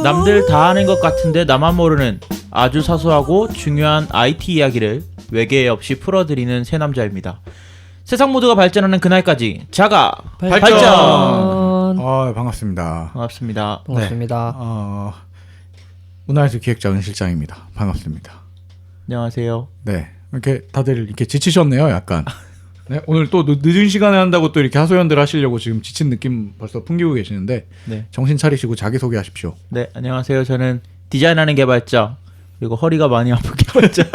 남들 다 아는 것 같은데 나만 모르는 아주 사소하고 중요한 IT 이야기를 외계 없이 풀어드리는 세 남자입니다. 세상 모두가 발전하는 그날까지 자가 발전! 반갑습니다. 반갑습니다. 반갑습니다. 문화예술 기획자 은실장입니다. 반갑습니다. 안녕하세요. 네, 이렇게 다들 이렇게 지치셨네요, 약간. 네, 오늘 또 늦은 시간에 한다고 또 이렇게 하소연들 하시려고 지금 지친 느낌 벌써 풍기고 계시는데 네. 정신 차리시고 자기 소개하십시오. 네, 안녕하세요. 저는 디자인하는 개발자 그리고 허리가 많이 아픈 개발자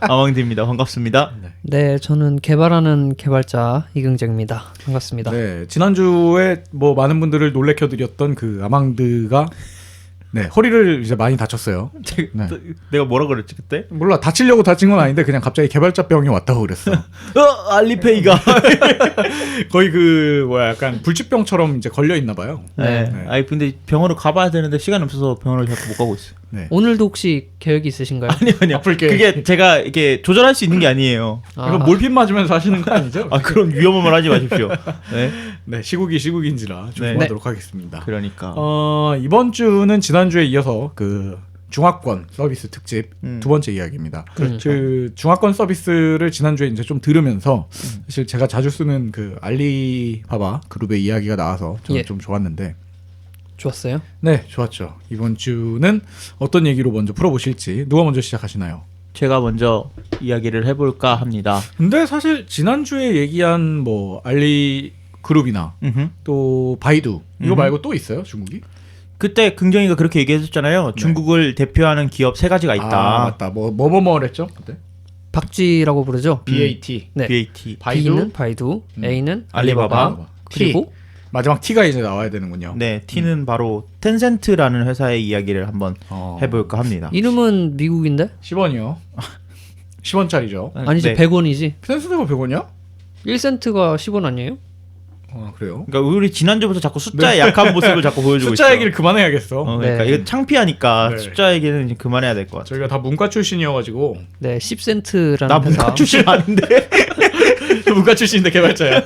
아망디입니다. 반갑습니다. 네, 저는 개발하는 개발자 이경재입니다. 반갑습니다. 네, 지난주에 뭐 많은 분들을 놀래켜드렸던 그 아망드가 네, 허리를 이제 많이 다쳤어요. 네. 내가 뭐라 그랬지 그때? 몰라, 다치려고 다친 건 아닌데 그냥 갑자기 개발자병이 왔다고 그랬어. 알리페이가 거의 그 뭐야 약간 불치병처럼 이제 걸려 있나 봐요. 네. 네. 아니 근데 병원을 가봐야 되는데 시간이 없어서 병원을 자꾸 못 가고 있어요. 네. 오늘도 혹시 계획이 있으신가요? 아니요. 아플게. 그게 제가 이게 조절할 수 있는 게 아니에요. 이거 몰핀 맞으면서 하시는 거 아니죠? 아 그런 위험한 말 하지 마십시오. 네. 네, 시국인지라 조심하도록 하겠습니다. 그러니까. 이번 주는 지난주에 이어서 그 중화권 서비스 특집 두 번째 이야기입니다. 그 중화권 서비스를 지난주에 이제 좀 들으면서 사실 제가 자주 쓰는 그 알리바바 그룹의 이야기가 나와서 저는 좀 좋았는데. 좋았어요? 네, 좋았죠. 이번 주는 어떤 얘기로 먼저 풀어보실지 누가 먼저 시작하시나요? 제가 먼저 이야기를 해볼까 합니다. 근데 사실 지난주에 얘기한 뭐 알리 그룹이나 또 바이두 이거 말고 또 있어요, 중국이? 그때 긍정이가 그렇게 얘기했었잖아요. 중국을 대표하는 기업 세 가지가 있다. 아, 맞다. 뭐랬죠? 그때? 박쥐라고 부르죠? BAT. 네. BAT. B는 바이두, A는 알리바바, 그리고 마지막 T가 이제 나와야 되는군요. 네, T는 바로 텐센트라는 회사의 이야기를 한번 해볼까 합니다. 이름은 미국인데? 10원이요. 10원짜리죠. 아니지, 네. 100원이지. 센스대가 100원이야? 1센트가 10원 아니에요? 그래요? 그러니까 우리 지난주부터 자꾸 숫자의 약한 모습을 자꾸 보여주고 숫자 있어요. 얘기를 그만해야겠어. 그러니까 네. 이거 창피하니까 네. 숫자 얘기는 이제 그만해야 될 것 같아요. 저희가 다 문과 출신이어가지고. 네, 10센트라는 나 문과 출신 아닌데 문과 출신인데 개발자야.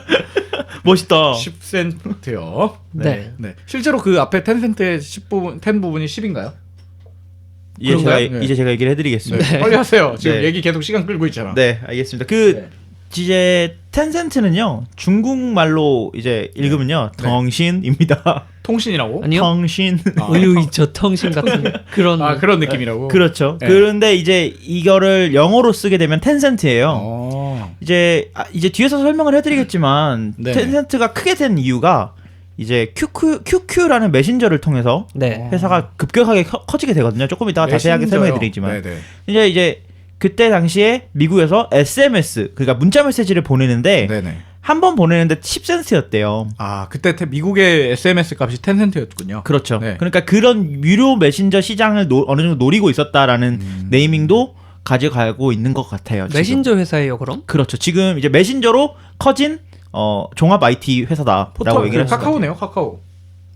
멋있다. 10센트요. 네. 네. 실제로 그 앞에 10센트의 10 부분이 10인가요? 이제 제가 얘기를 해드리겠습니다. 네. 빨리 하세요. 지금 네. 얘기 계속 시간 끌고 있잖아. 네, 알겠습니다. 네. 이제 텐센트는요 중국말로 이제 읽으면요 네. 덩신입니다. 통신이라고? 아니요? 덩신. 의의 저텅신 같은 그런 그런 느낌이라고? 그렇죠. 네. 그런데 이제 이거를 영어로 쓰게 되면 텐센트예요. 이제 뒤에서 설명을 해드리겠지만 네. 텐센트가 크게 된 이유가 이제 QQ라는 메신저를 통해서 네. 회사가 급격하게 커지게 되거든요. 조금 이따가 자세하게 설명해드리지만 네네. 이제 그때 당시에 미국에서 SMS 그러니까 문자 메시지를 보내는데 네네. 한 번 보내는데 10센트였대요. 아, 그때 미국의 SMS 값이 10센트였군요. 그렇죠. 네. 그러니까 그런 유료 메신저 시장을 어느 정도 노리고 있었다라는 네이밍도 가져가고 있는 것 같아요. 지금. 메신저 회사예요, 그럼? 그렇죠. 지금 이제 메신저로 커진 종합 IT 회사다라고 얘기를 했어요. 카카오네요, 카카오.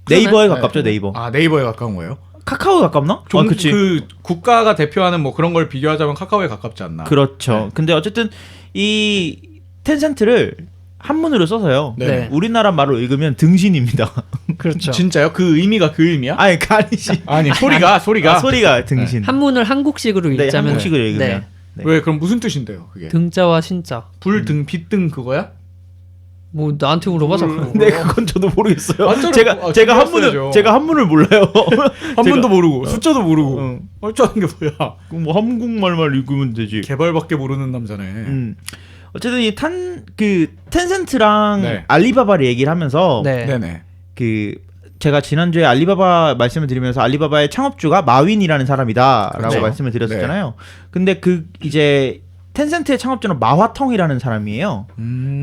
네이버에 네. 가깝죠, 네이버. 아, 네이버에 가까운 거예요? 카카오에 가깝나? 그치. 그 국가가 대표하는 뭐 그런 걸 비교하자면 카카오에 가깝지 않나? 그렇죠. 네. 근데 어쨌든 이 텐센트를 한문으로 써서요. 네. 우리나라 말로 읽으면 등신입니다. 그렇죠. 진짜요? 그 의미가 그 의미야? 아니, 아니지. 아니, 소리가 소리가 등신. 한문을 한국식으로 네, 읽자면 한국식으로 읽으면. 네. 네. 왜 그럼 무슨 뜻인데요, 그게? 등자와 신자. 불등, 빛등 그거야? 뭐 나한테 물어봐 자꾸. 네, 그건 저도 모르겠어요. 완전- 제가 한문을 몰라요. 한문도 모르고 숫자도 모르고 응. 할 줄 아는 게 뭐야? 뭐 한국말만 읽으면 되지. 개발밖에 모르는 남자네. 어쨌든 이 텐센트랑 네. 알리바바를 얘기를 하면서 네. 네네. 제가 지난주에 알리바바 말씀을 드리면서 알리바바의 창업주가 마윈이라는 사람이다라고 그렇죠. 말씀을 드렸었잖아요. 근데 이제 텐센트의 창업주는 마화텅이라는 사람이에요.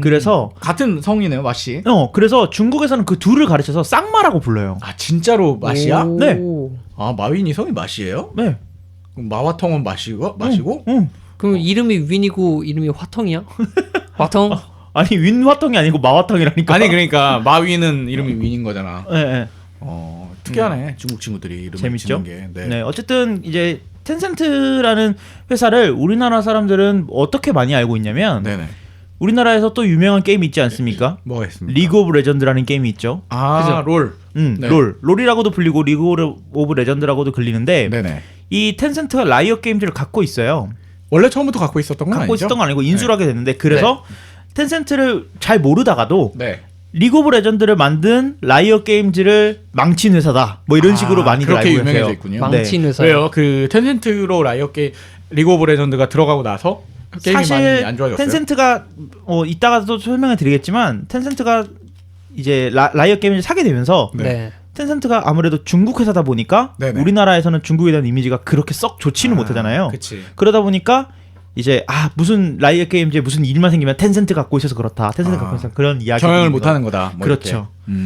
그래서 같은 성이네요, 맛이. 그래서 중국에서는 그 둘을 가르쳐서 쌍마라고 불러요. 아, 진짜로 맛이야? 오. 네. 아, 마윈이 성이 맛이에요? 네. 그럼 마화통은 마시고? 응. 그럼 이름이 윈이고 이름이 화텅이야? 화텅? 아니 윈화텅이 아니고 마화텅이라니까. 아니 그러니까 마윈은 이름이 윈인 거잖아. 네. 특이하네. 중국 친구들이 이름을 재밌죠? 짓는 게. 네. 어쨌든 이제 텐센트라는 회사를 우리나라 사람들은 어떻게 많이 알고 있냐면 네네. 우리나라에서 또 유명한 게임이 있지 않습니까? 뭐가 있습니까? 리그 오브 레전드라는 게임이 있죠. 아, 롤. 네. 롤이라고도 불리고 리그 오브 레전드라고도 불리는데 네네. 이 텐센트가 라이엇 게임즈를 갖고 있어요. 원래 처음부터 갖고 있었던 건 갖고 아니죠? 있었던 건 아니고 인수를 하게 됐는데 그래서 텐센트를 잘 모르다가도 네. 리그 오브 레전드를 만든 라이엇 게임즈를 망친 회사다. 뭐 이런 식으로 많이들 그렇게 알고 유명해져 계세요. 있군요. 망친 회사. 왜요? 그 텐센트로 라이엇 게임 리그 오브 레전드가 들어가고 나서 게임이 많이 사실 안 좋아졌어요. 텐센트가 이따가도 설명을 드리겠지만 텐센트가 이제 라이엇 게임을 사게 되면서 네. 텐센트가 아무래도 중국 회사다 보니까 네네. 우리나라에서는 중국에 대한 이미지가 그렇게 썩 좋지는 못하잖아요. 그치. 그러다 보니까 이제 무슨 라이엇 게임즈에 무슨 일만 생기면 텐센트 갖고 있어서 그렇다. 텐센트 갖고 있어서 그런 이야기 경영을 못하는 거다. 뭐 그렇죠. 이렇게.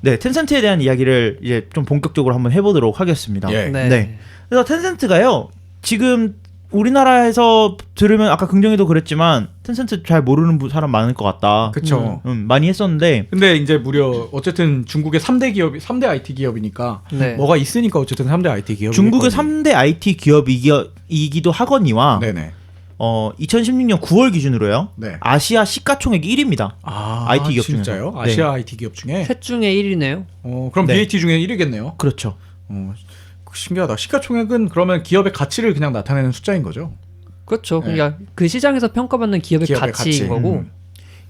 네, 텐센트에 대한 이야기를 이제 좀 본격적으로 한번 해보도록 하겠습니다. 예. 네. 그래서 텐센트가요 지금 우리나라에서 들으면 아까 긍정이도 그랬지만 텐센트 잘 모르는 사람 많을 것 같다. 그쵸. 많이 했었는데 근데 이제 무려 어쨌든 중국의 3대 IT 기업이니까 네. 뭐가 있으니까 어쨌든 3대 IT 기업이 중국의 3대 IT 기업이기도 하거니와 네네. 2016년 9월 기준으로요. 네. 아시아 시가총액이 1위입니다. IT 기업 진짜요? 중에서. 아시아 IT 기업 중에? 셋 중에 1위네요. 그럼 네. BAT 중에 1위겠네요. 그렇죠. 신기하다. 시가총액은 그러면 기업의 가치를 그냥 나타내는 숫자인 거죠? 그렇죠. 네. 그러니까 그 시장에서 평가받는 기업의 가치인 거고.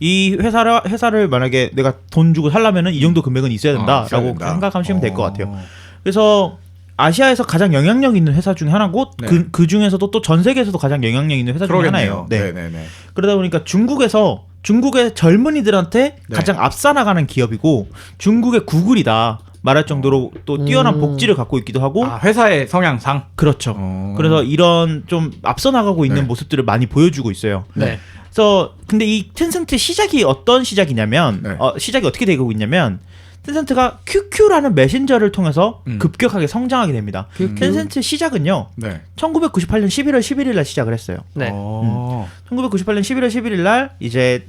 이 회사를 만약에 내가 돈 주고 살려면은 이 정도 금액은 있어야 있어야 된다라고 된다. 생각하시면 될 것 같아요. 그래서 아시아에서 가장 영향력 있는 회사 중에 하나고 네. 그 중에서도 또 전 세계에서도 가장 영향력 있는 회사 중에 하나예요. 네. 네네네. 그러다 보니까 중국의 젊은이들한테 네. 가장 앞서 나가는 기업이고 중국의 구글이다 말할 정도로 또 뛰어난 복지를 갖고 있기도 하고 회사의 성향상. 그렇죠. 그래서 이런 좀 앞서 나가고 있는 네. 모습들을 많이 보여주고 있어요. 네. 그래서 근데 이 텐센트 시작이 어떤 시작이냐면 네. 시작이 어떻게 되고 있냐면 텐센트가 QQ라는 메신저를 통해서 급격하게 성장하게 됩니다. 텐센트 시작은요. 네. 1998년 11월 11일 날 시작을 했어요. 네. 1998년 11월 11일 날 이제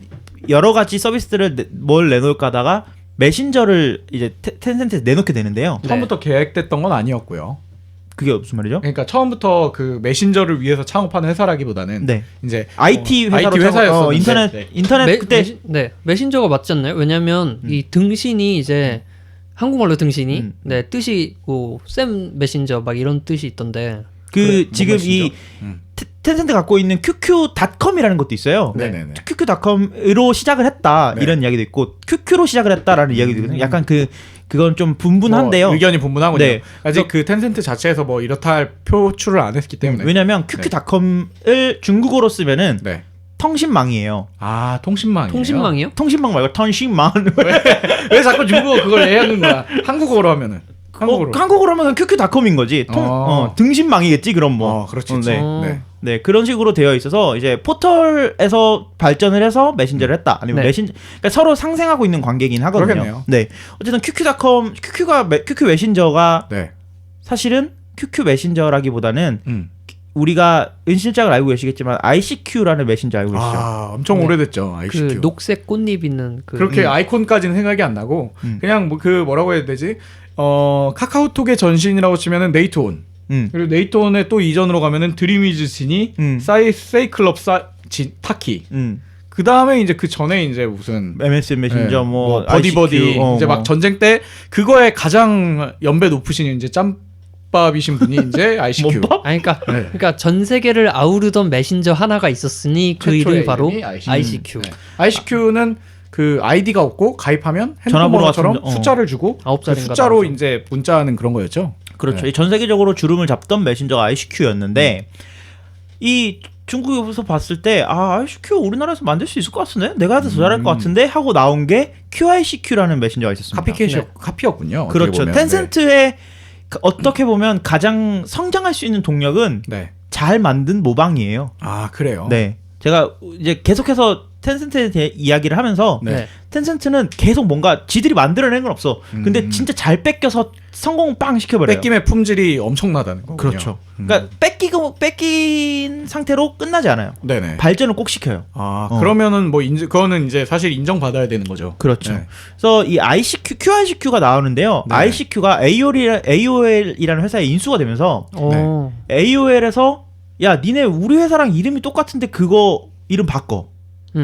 여러 가지 서비스들을 뭘 내놓을까 하다가 메신저를 이제 텐센트에 내놓게 되는데요. 처음부터 계획됐던 건 아니었고요. 그게 무슨 말이죠? 그러니까 처음부터 그 메신저를 위해서 창업하는 회사라기보다는 네. 이제 IT 회사로 IT 회사였었는데 인터넷 그때 메신저가 맞지 않나요? 왜냐면 이 등신이 이제 한국말로 등신이 뜻이 쌤 메신저 막 이런 뜻이 있던데. 지금 이 텐센트 갖고 있는 QQ.com이라는 것도 있어요. 네네네. QQ.com으로 시작을 했다 네. 이런 이야기도 있고 QQ로 시작을 했다라는 이야기도 있거든요. 약간 그건 좀 분분한데요. 의견이 분분하군요. 네. 아직 그 텐센트 자체에서 뭐 이렇다 할 표출을 안 했기 때문에. 왜냐면 QQ.com을 중국어로 쓰면은 네. 통신망이에요. 통신망이에요. 통신망이요? 통신망 말고 통신망. 왜 자꾸 중국어 그걸 해하는 거야? 한국어로 하면은. 한국어로 하면 QQ.com인 거지. 등신망이겠지 그럼 뭐. 그렇지. 네, 그런 식으로 되어 있어서 이제 포털에서 발전을 해서 메신저를 했다. 아니면 그러니까 서로 상생하고 있는 관계이긴 하거든요. 그러겠네요. 네. 어쨌든 QQ 메신저가 네. 사실은 QQ 메신저라기보다는 우리가 은실장을 알고 계시겠지만 ICQ라는 메신저 알고 계시죠? 엄청 오래됐죠. ICQ. 그 녹색 꽃잎 있는 그렇게 아이콘까지는 생각이 안 나고 그냥 뭐라고 해야 되지? 카카오톡의 전신이라고 치면은 네이트온. 그리고 네이트온의 또 이전으로 가면은 드림이즈 진이 세이클럽 타키. 그 다음에 이제 그 전에 이제 무슨 MSN 메신저 뭐 버디버디 이제 막 전쟁 때 그거에 가장 연배 높으신 이제 짬밥이신 분이 이제 ICQ. 그러니까 전 세계를 아우르던 메신저 하나가 있었으니 그 이름이 바로 ICQ. ICQ는 그 아이디가 없고 가입하면 전화번호처럼 핸드폰처럼 숫자를 주고 9자리인가 숫자로 나오죠. 이제 문자하는 그런 거였죠. 그렇죠. 전 세계적으로 주름을 잡던 메신저가 ICQ였는데 이 중국에서 봤을 때 ICQ 우리나라에서 만들 수 있을 것 같은데 내가 더 잘할 것 같은데 하고 나온 게 QICQ라는 메신저가 있었습니다. 카피였군요. 그렇죠. 텐센트의 어떻게 보면 가장 성장할 수 있는 동력은 잘 만든 모방이에요. 그래요. 네. 제가 이제 계속해서 텐센트에 대해 이야기를 하면서 텐센트는 계속 뭔가 지들이 만들어낸 건 없어. 근데 진짜 잘 뺏겨서 성공 빵 시켜버려요. 뺏김의 품질이 엄청나다는 거군요. 그렇죠. 그러니까 뺏긴 상태로 끝나지 않아요. 네네. 발전을 꼭 시켜요. 그러면은 뭐 그거는 이제 사실 인정받아야 되는 거죠. 그렇죠. 그래서 이 QICQ가 나오는데요. ICQ가 AOL이라는 회사에 인수가 되면서 AOL에서 야 니네 우리 회사랑 이름이 똑같은데 그거 이름 바꿔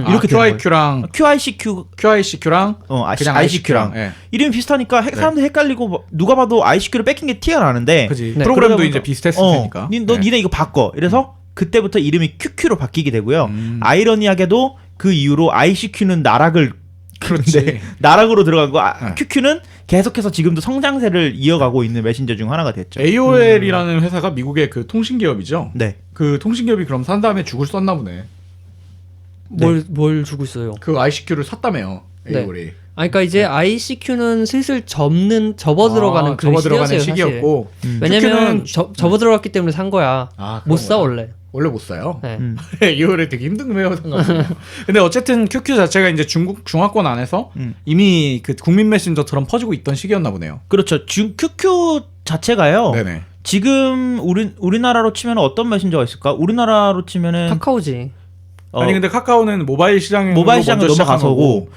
이렇게 되는 거예요. QIQ랑 QICQ랑 그냥 ICQ랑 예. 이름이 비슷하니까 사람들이 헷갈리고 뭐 누가 봐도 ICQ를 뺏긴 게 티가 나는데 그지. 네. 프로그램도 그러다 이제 보니까, 비슷했을 테니까. 너 니네 이거 바꿔. 이래서 그때부터 이름이 QQ로 바뀌게 되고요. 아이러니하게도 그 이후로 ICQ는 나락을 그렇지. 나락으로 들어간 거 네. QQ는 계속해서 지금도 성장세를 이어가고 있는 메신저 중 하나가 됐죠. AOL이라는 회사가 미국의 그 통신 기업이죠. 네. 그 통신 기업이 그럼 산 다음에 죽을 썼나 보네. 뭘 주고 있어요? 그 ICQ를 샀다며요. AOL이. 그러니까 이제 ICQ는 슬슬 접어들어가는 그런 접어들어가는 시기였어요, 시기였고. 왜냐면 접어들어갔기 때문에 산 거야. 못 사 원래. 원래 못 사요. 네. AOL이 되게 힘든데요, 생각보다. 근데 어쨌든 QQ 자체가 이제 중국 중화권 안에서 이미 그 국민 메신저처럼 퍼지고 있던 시기였나 보네요. 그렇죠. QQ 자체가요. 네네. 지금 우리나라로 치면 어떤 메신저가 있을까? 우리나라로 치면은 카카오지. 아니 근데 카카오는 모바일 시장으로 모바일 시장에 넘어가서고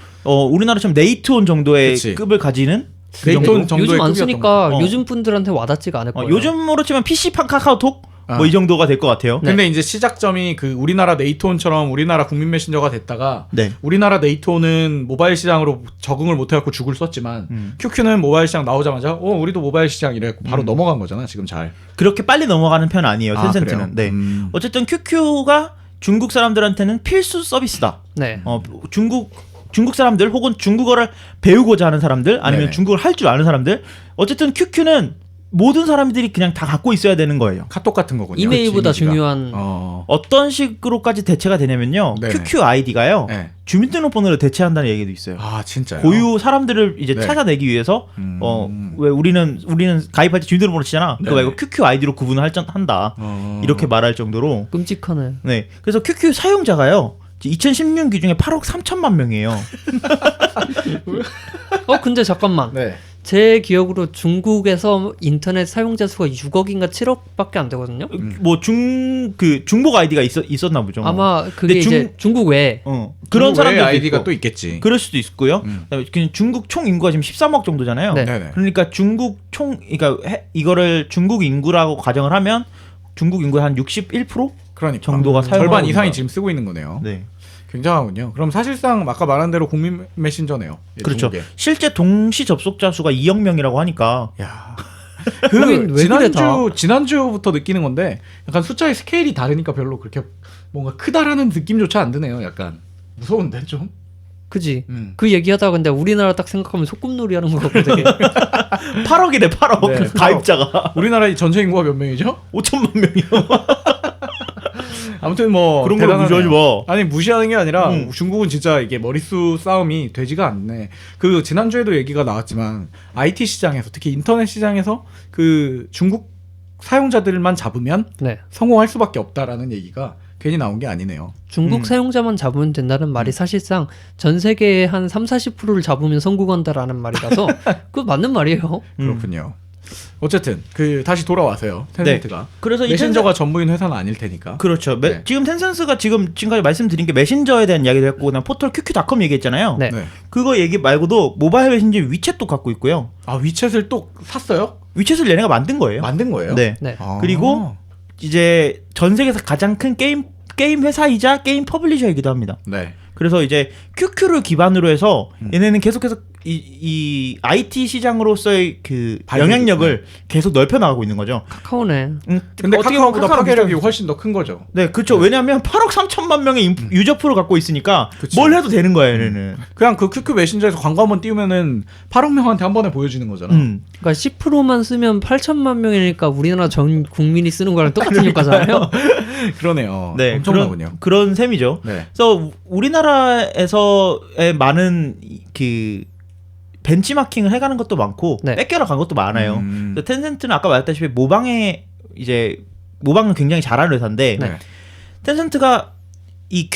우리나라 치면 네이트온 정도의 그치. 급을 가지는 그 네이트온 정도? 정도의 요즘 안 급이었던 쓰니까 거. 요즘 분들한테 와닿지가 않을 거예요. 요즘으로 치면 PC판 카카오톡 아. 뭐 이 정도가 될 것 같아요. 근데 이제 시작점이 그 우리나라 네이트온처럼 우리나라 국민 메신저가 됐다가 네. 우리나라 네이트온은 모바일 시장으로 적응을 못해갖고 죽을 썼지만 QQ는 모바일 시장 나오자마자 우리도 모바일 시장 이래갖고 바로 넘어간 거잖아 지금 잘. 그렇게 빨리 넘어가는 편 아니에요. 아, 텐센트는. 그래요? 네. 어쨌든 QQ가 중국 사람들한테는 필수 서비스다. 네. 중국 사람들 혹은 중국어를 배우고자 하는 사람들 아니면 네네. 중국어를 할 줄 아는 사람들 어쨌든 QQ는 모든 사람들이 그냥 다 갖고 있어야 되는 거예요. 카톡 같은 거군요. 이메일보다 그치, 이미지가. 중요한 어떤 식으로까지 대체가 되냐면요. 네네. QQ 아이디가요. 네. 주민등록번호를 대체한다는 얘기도 있어요. 아 진짜요? 고유 사람들을 이제 네. 찾아내기 위해서 왜 우리는 가입할 때 주민등록번호 치잖아. 그거 네네. 말고 QQ 아이디로 구분을 한다. 이렇게 말할 정도로. 끔찍하네. 네. 그래서 QQ 사용자가요. 2016년 기준에 8억 3천만 명이에요. 근데 잠깐만. 네. 제 기억으로 중국에서 인터넷 사용자 수가 6억인가 7억밖에 안 되거든요. 뭐 중복 아이디가 있었나 보죠. 아마 근데 그게 이제 중국 외에 그런 중국 외에 사람들도 아이디가 있고. 또 있겠지. 그럴 수도 있고요. 그다음에 그냥 중국 총 인구가 지금 13억 정도잖아요. 네. 네네. 그러니까 그러니까 이거를 중국 인구라고 가정을 하면 중국 인구의 한 61% 그러니까 정도가 사용하고 절반 있는 이상이 거야. 지금 쓰고 있는 거네요. 네. 굉장하군요. 그럼 사실상 아까 말한 대로 국민 메신저네요. 예, 그렇죠. 중국에. 실제 동시 접속자 수가 2억 명이라고 하니까 야. 거긴 왜 그래, 다? 지난주부터 느끼는 건데 약간 숫자의 스케일이 다르니까 별로 그렇게 뭔가 크다라는 느낌조차 안 드네요. 약간 무서운데 좀. 그지. 그 얘기하다가 근데 우리나라 딱 생각하면 소꿉놀이 하는 것 같고 되게 8억이래 8억 네, 가입자가 우리나라 전체 인구가 몇 명이죠? 5천만 명이요. 아무튼 뭐 그런 걸 대단하네요. 무시하지 마. 아니 무시하는 게 아니라 중국은 진짜 이게 머릿수 싸움이 되지가 않네. 그 지난주에도 얘기가 나왔지만 IT 시장에서 특히 인터넷 시장에서 그 중국 사용자들만 잡으면 네. 성공할 수밖에 없다라는 얘기가 괜히 나온 게 아니네요. 중국 사용자만 잡으면 된다는 말이 사실상 전 세계의 한 30-40%를 잡으면 성공한다라는 말이라서 그거 맞는 말이에요. 그렇군요. 어쨌든 그 다시 돌아와서요. 텐센트가. 그래서 이 메신저가 전부인 회사는 아닐 테니까. 그렇죠. 네. 지금 텐센스가 지금까지 말씀드린 게 메신저에 대한 이야기도 했고 그다음 포털 QQ.com 얘기했잖아요. 네. 네. 그거 얘기 말고도 모바일 메신저 위챗도 갖고 있고요. 아 위챗을 또 샀어요? 위챗을 얘네가 만든 거예요. 만든 거예요? 네. 네. 아. 그리고 이제 전 세계에서 가장 큰 게임 회사이자 게임 퍼블리셔이기도 합니다. 네. 그래서 이제 QQ를 기반으로 해서 얘네는 계속해서 이 IT 시장으로서의 그 영향력을 계속 넓혀 나가고 있는 거죠. 카카오네. 근데 어떻게 카카오보다 보면 파괴력이 비슷한- 훨씬 더 큰 거죠. 네, 그렇죠. 왜냐하면 8억 3천만 명의 유저 풀을 갖고 있으니까 그치. 뭘 해도 되는 거예요, 얘네는. 그냥 그 QQ 메신저에서 광고 한번 띄우면은 8억 명한테 한 번에 보여주는 거잖아. 그러니까 10%만 쓰면 8천만 명이니까 우리나라 전 국민이 쓰는 거랑 똑같은 효과잖아요. 그러네요. 네, 엄청나군요. 그런 셈이죠. 네. 그래서 우리나라에서의 많은 그 벤치마킹을 해가는 것도 많고 네. 뺏겨라 간 것도 많아요. 그래서 텐센트는 아까 말했다시피 모방은 굉장히 잘하는 회사인데 네. 텐센트가 이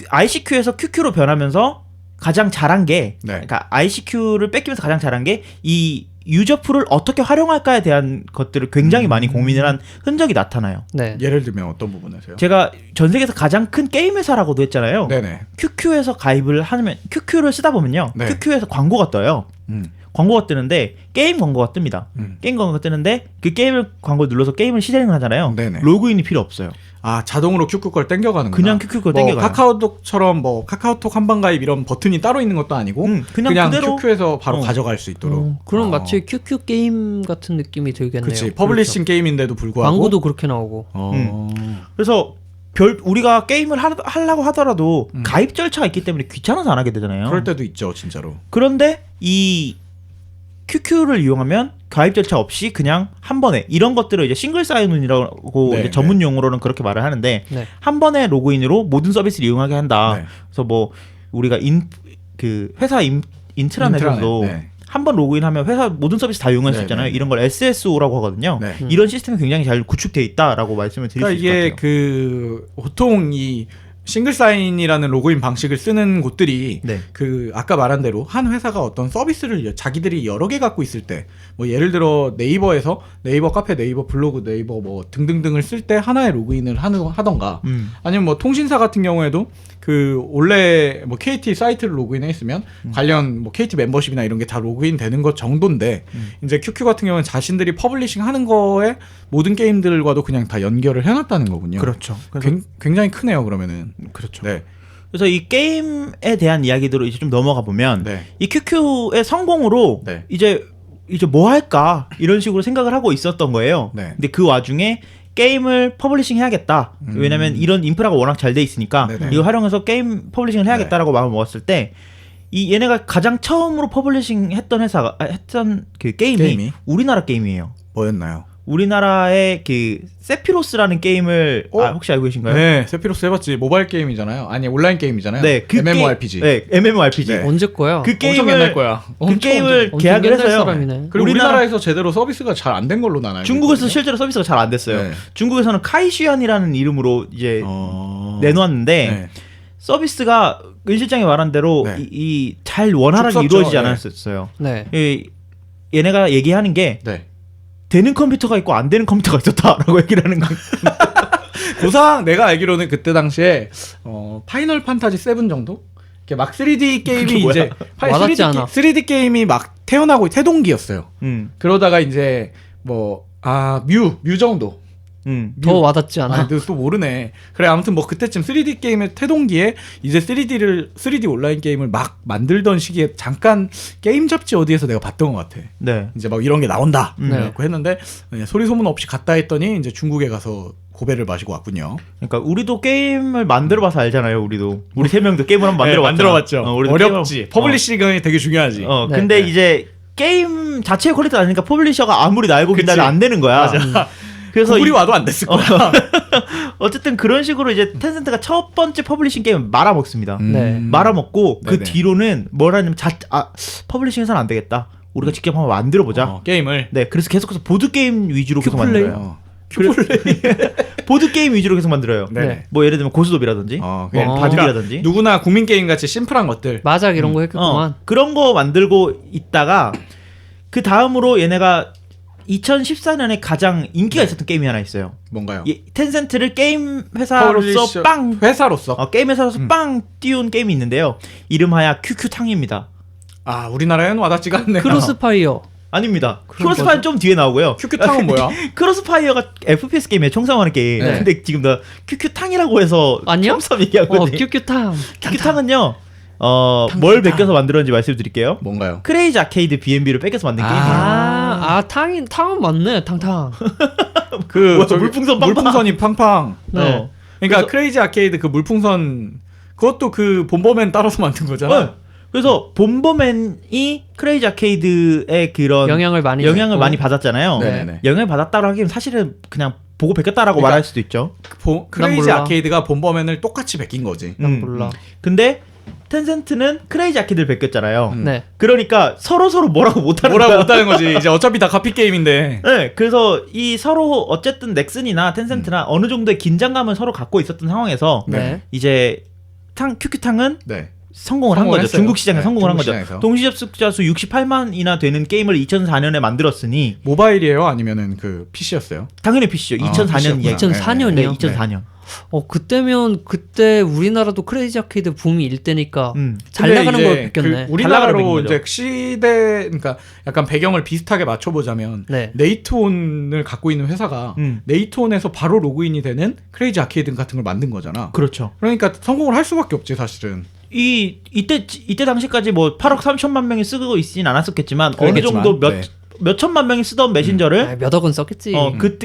ICQ에서 QQ로 변하면서 가장 잘한 게 네. 그러니까 ICQ를 뺏기면서 가장 잘한 게 이 유저 풀을 어떻게 활용할까에 대한 것들을 굉장히 많이 고민을 한 흔적이 나타나요. 네. 예를 들면 어떤 부분에서요? 제가 전 세계에서 가장 큰 게임 회사라고도 했잖아요. 네네. QQ에서 가입을 하면 QQ를 쓰다 보면요. 네. QQ에서 광고가 떠요. 광고가 뜨는데 게임 광고가 뜹니다. 게임 광고가 뜨는데 그 게임을 광고 눌러서 게임을 시작을 하잖아요. 네네. 로그인이 필요 없어요. 자동으로 QQ 걸 땡겨가는 거. 그냥 QQ 걸 뭐 땡겨가요. 카카오톡처럼 뭐 카카오톡 한방가입 이런 버튼이 따로 있는 것도 아니고 그냥 그대로 QQ에서 바로 가져갈 수 있도록. 그럼 마치 QQ 게임 같은 느낌이 들겠네요. 그렇지. 퍼블리싱 게임인데도 불구하고 광고도 그렇게 나오고. 그래서 우리가 게임을 하려고 하더라도 가입 절차가 있기 때문에 귀찮아서 안 하게 되잖아요. 그럴 때도 있죠, 진짜로. 그런데 이 QQ를 이용하면 가입 절차 없이 그냥 한 번에 이런 것들을 이제 싱글 사인온이라고 네, 이제 전문 용어로는 그렇게 말을 하는데 네. 한 번에 로그인으로 모든 서비스를 이용하게 한다. 네. 그래서 뭐 우리가 그 회사 인트라넷에서도 네. 한 번 로그인하면 회사 모든 서비스 다 이용할 수 네, 있잖아요. 네. 이런 걸 SSO라고 하거든요. 네. 이런 시스템이 굉장히 잘 구축되어 있다라고 말씀을 드릴 그러니까 수 있을 것 이게 같아요. 그 보통 이 싱글 사인이라는 로그인 방식을 쓰는 곳들이 네. 그 아까 말한 대로 한 회사가 어떤 서비스를 자기들이 여러 개 갖고 있을 때 뭐 예를 들어 네이버에서 네이버 카페, 네이버 블로그, 네이버 뭐 등등등을 쓸 때 하나의 로그인을 하던가 아니면 뭐 통신사 같은 경우에도 그 원래 뭐 KT 사이트를 로그인해 있으면 관련 뭐 KT 멤버십이나 이런 게 다 로그인 되는 것 정도인데 이제 QQ 같은 경우는 자신들이 퍼블리싱 하는 거에 모든 게임들과도 그냥 다 연결을 해놨다는 거군요. 그렇죠. 그래서 굉장히 크네요, 그러면은. 그렇죠. 네. 그래서 이 게임에 대한 이야기들로 이제 좀 넘어가 보면 네. 이 QQ의 성공으로 네. 이제 뭐 할까 이런 식으로 생각을 하고 있었던 거예요. 네. 근데 그 와중에 게임을 퍼블리싱 해야겠다. 왜냐면 이런 인프라가 워낙 잘 돼 있으니까 네네. 이거 활용해서 게임 퍼블리싱을 해야겠다라고 마음을 먹었을 때 이 얘네가 가장 처음으로 퍼블리싱 했던 회사가 했던 그 게임이 우리나라 게임이에요. 뭐였나요? 우리나라의 그 세피로스라는 게임을 혹시 알고 계신가요? 네, 세피로스 해봤지. 모바일 게임이잖아요. 아니 온라인 게임이잖아요. 네, 그 MMORPG. 네, MMORPG. 네. 언제 거야? 그 엄청 옛날 게임을 거야. 그 게임을 엄청 계약을 옛날 해서요. 사람이네. 그리고 우리나라- 우리나라에서 제대로 서비스가 잘 안 된 걸로 난 알고 중국에서 있거든요. 실제로 서비스가 잘 안 됐어요. 네. 중국에서는 카이슈안이라는 이름으로 이제 내놓았는데 네. 서비스가 은 실장이 말한 대로 네. 이 잘 원활하게 쭉 썼죠. 이루어지지 네. 않았었어요. 네. 얘네가 얘기하는 게 네. 되는 컴퓨터가 있고 안 되는 컴퓨터가 있었다라고 얘기를 하는 거예요. 고상 내가 알기로는 그때 당시에 파이널 판타지 7 정도? 이렇게 막 3D 게임이 뭐야? 이제 와닿지 않아. 3D 게임이 막 태어나고 태동기였어요. 그러다가 이제 뭐 뮤 정도. 더 와닿지 않아. 또 모르네. 그래 아무튼 뭐 그때쯤 3D 게임의 태동기에 이제 3D 온라인 게임을 막 만들던 시기에 잠깐 게임 잡지 어디에서 내가 봤던 것 같아. 네. 이제 막 이런 게 나온다. 네. 그래갖고 했는데 소리 소문 없이 갔다 했더니 이제 중국에 가서 고배를 마시고 왔군요. 그러니까 우리도 게임을 만들어봐서 알잖아요. 우리 세 명도 게임을 한번 네, 만들어봤죠. 만들어봤죠. 어렵지. 퍼블리싱이 되게 중요하지. 네. 근데 네. 이제 게임 자체의 퀄리티가 아니니까 퍼블리셔가 아무리 날고 긴다면 안 되는 거야. 맞아. 그래서 구글이 와도 안 됐을 거야. 어쨌든 그런 식으로 이제 텐센트가 첫 번째 퍼블리싱 게임을 말아먹습니다. 네. 말아먹고 그 네네. 뒤로는 뭘 하냐면 퍼블리싱해서는 안 되겠다. 우리가 직접 한번 만들어보자. 게임을. 네, 그래서 계속해서 보드 게임 위주로 계속 큐플레이? 만들어요. 보드 게임 위주로 계속 만들어요. 네. 뭐 예를 들면 고스톱이라든지, 그냥 뭐 바둑이라든지. 누구나 국민 게임 같이 심플한 것들. 마작 이런 거 했겠구만. 그런 거 만들고 있다가 그 다음으로 얘네가 2014년에 가장 인기가 있었던 게임이 하나 있어요. 뭔가요? 텐센트를 게임 회사로서 게임 회사로서 빵 띄운 게임이 있는데요. 이름하여 QQ탕입니다. 우리나라에는 와닿지가 않네요. 크로스파이어. 아닙니다. 그런 크로스파이어는 좀 뒤에 나오고요. QQ탕은 뭐야? 크로스파이어가 FPS 게임이에요. 총성하는 게임. 네. 근데 지금 나 QQ탕이라고 해서 아니요? 처음 얘기하고 있는데 큐큐탕. QQ탕은요. 뭘 뺏겨서 만들었는지 말씀드릴게요. 뭔가요? 크레이지 아케이드 B&B를 뺏겨서 만든 게임이에요. 탕은 맞네. 탕탕. 물풍선이 팡팡. 네. 그러니까 크레이지 아케이드 그 물풍선 그것도 그 본버맨 따라서 만든 거잖아. 그래서 본버맨이 크레이지 아케이드의 그런 영향을 많이 받았잖아요. 네네네. 영향을 받았다고 하기엔 사실은 그냥 보고 베꼈다라고 말할 수도 있죠. 크레이지 몰라. 아케이드가 본버맨을 똑같이 베낀 거지. 난 몰라. 근데 텐센트는 크레이지 아케이드를 베꼈잖아요. 네. 그러니까 서로 뭐라고 못하는 거야. 못하는 거지. 이제 어차피 다 카피 게임인데. 네, 그래서 이 서로 어쨌든 넥슨이나 텐센트나 어느 정도의 긴장감을 서로 갖고 있었던 상황에서 네. 이제 QQ탕은 네. 성공을 한 성공을 거죠. 했어요. 중국 시장에 네, 성공을 한 중국 거죠. 시장에서. 동시 접속자 수 68만이나 되는 게임을 2004년에 만들었으니 모바일이에요? 아니면은 그 PC였어요? 당연히 PC죠. 2004년 PC였구나. 이야기. 2004년이요? 네, 2004년. 그때면 그때 우리나라도 크레이지 아케이드 붐이 일 때니까 잘 근데 나가는 이제 걸 뺏겼네. 그 잘 나가는 우리나라로 거죠. 이제 시대 그러니까 약간 배경을 비슷하게 맞춰보자면 네. 네이트온을 갖고 있는 회사가 음. 네이트온에서 바로 로그인이 되는 크레이지 아케이드 같은 걸 만든 거잖아. 그렇죠. 그러니까 성공을 할 수밖에 없지 사실은. 이때 당시까지 뭐 8억 3천만 명이 쓰고 있진 않았었겠지만 어느 그러겠지만, 정도 네. 몇 천만 명이 쓰던 메신저를 아, 몇 억은 썼겠지.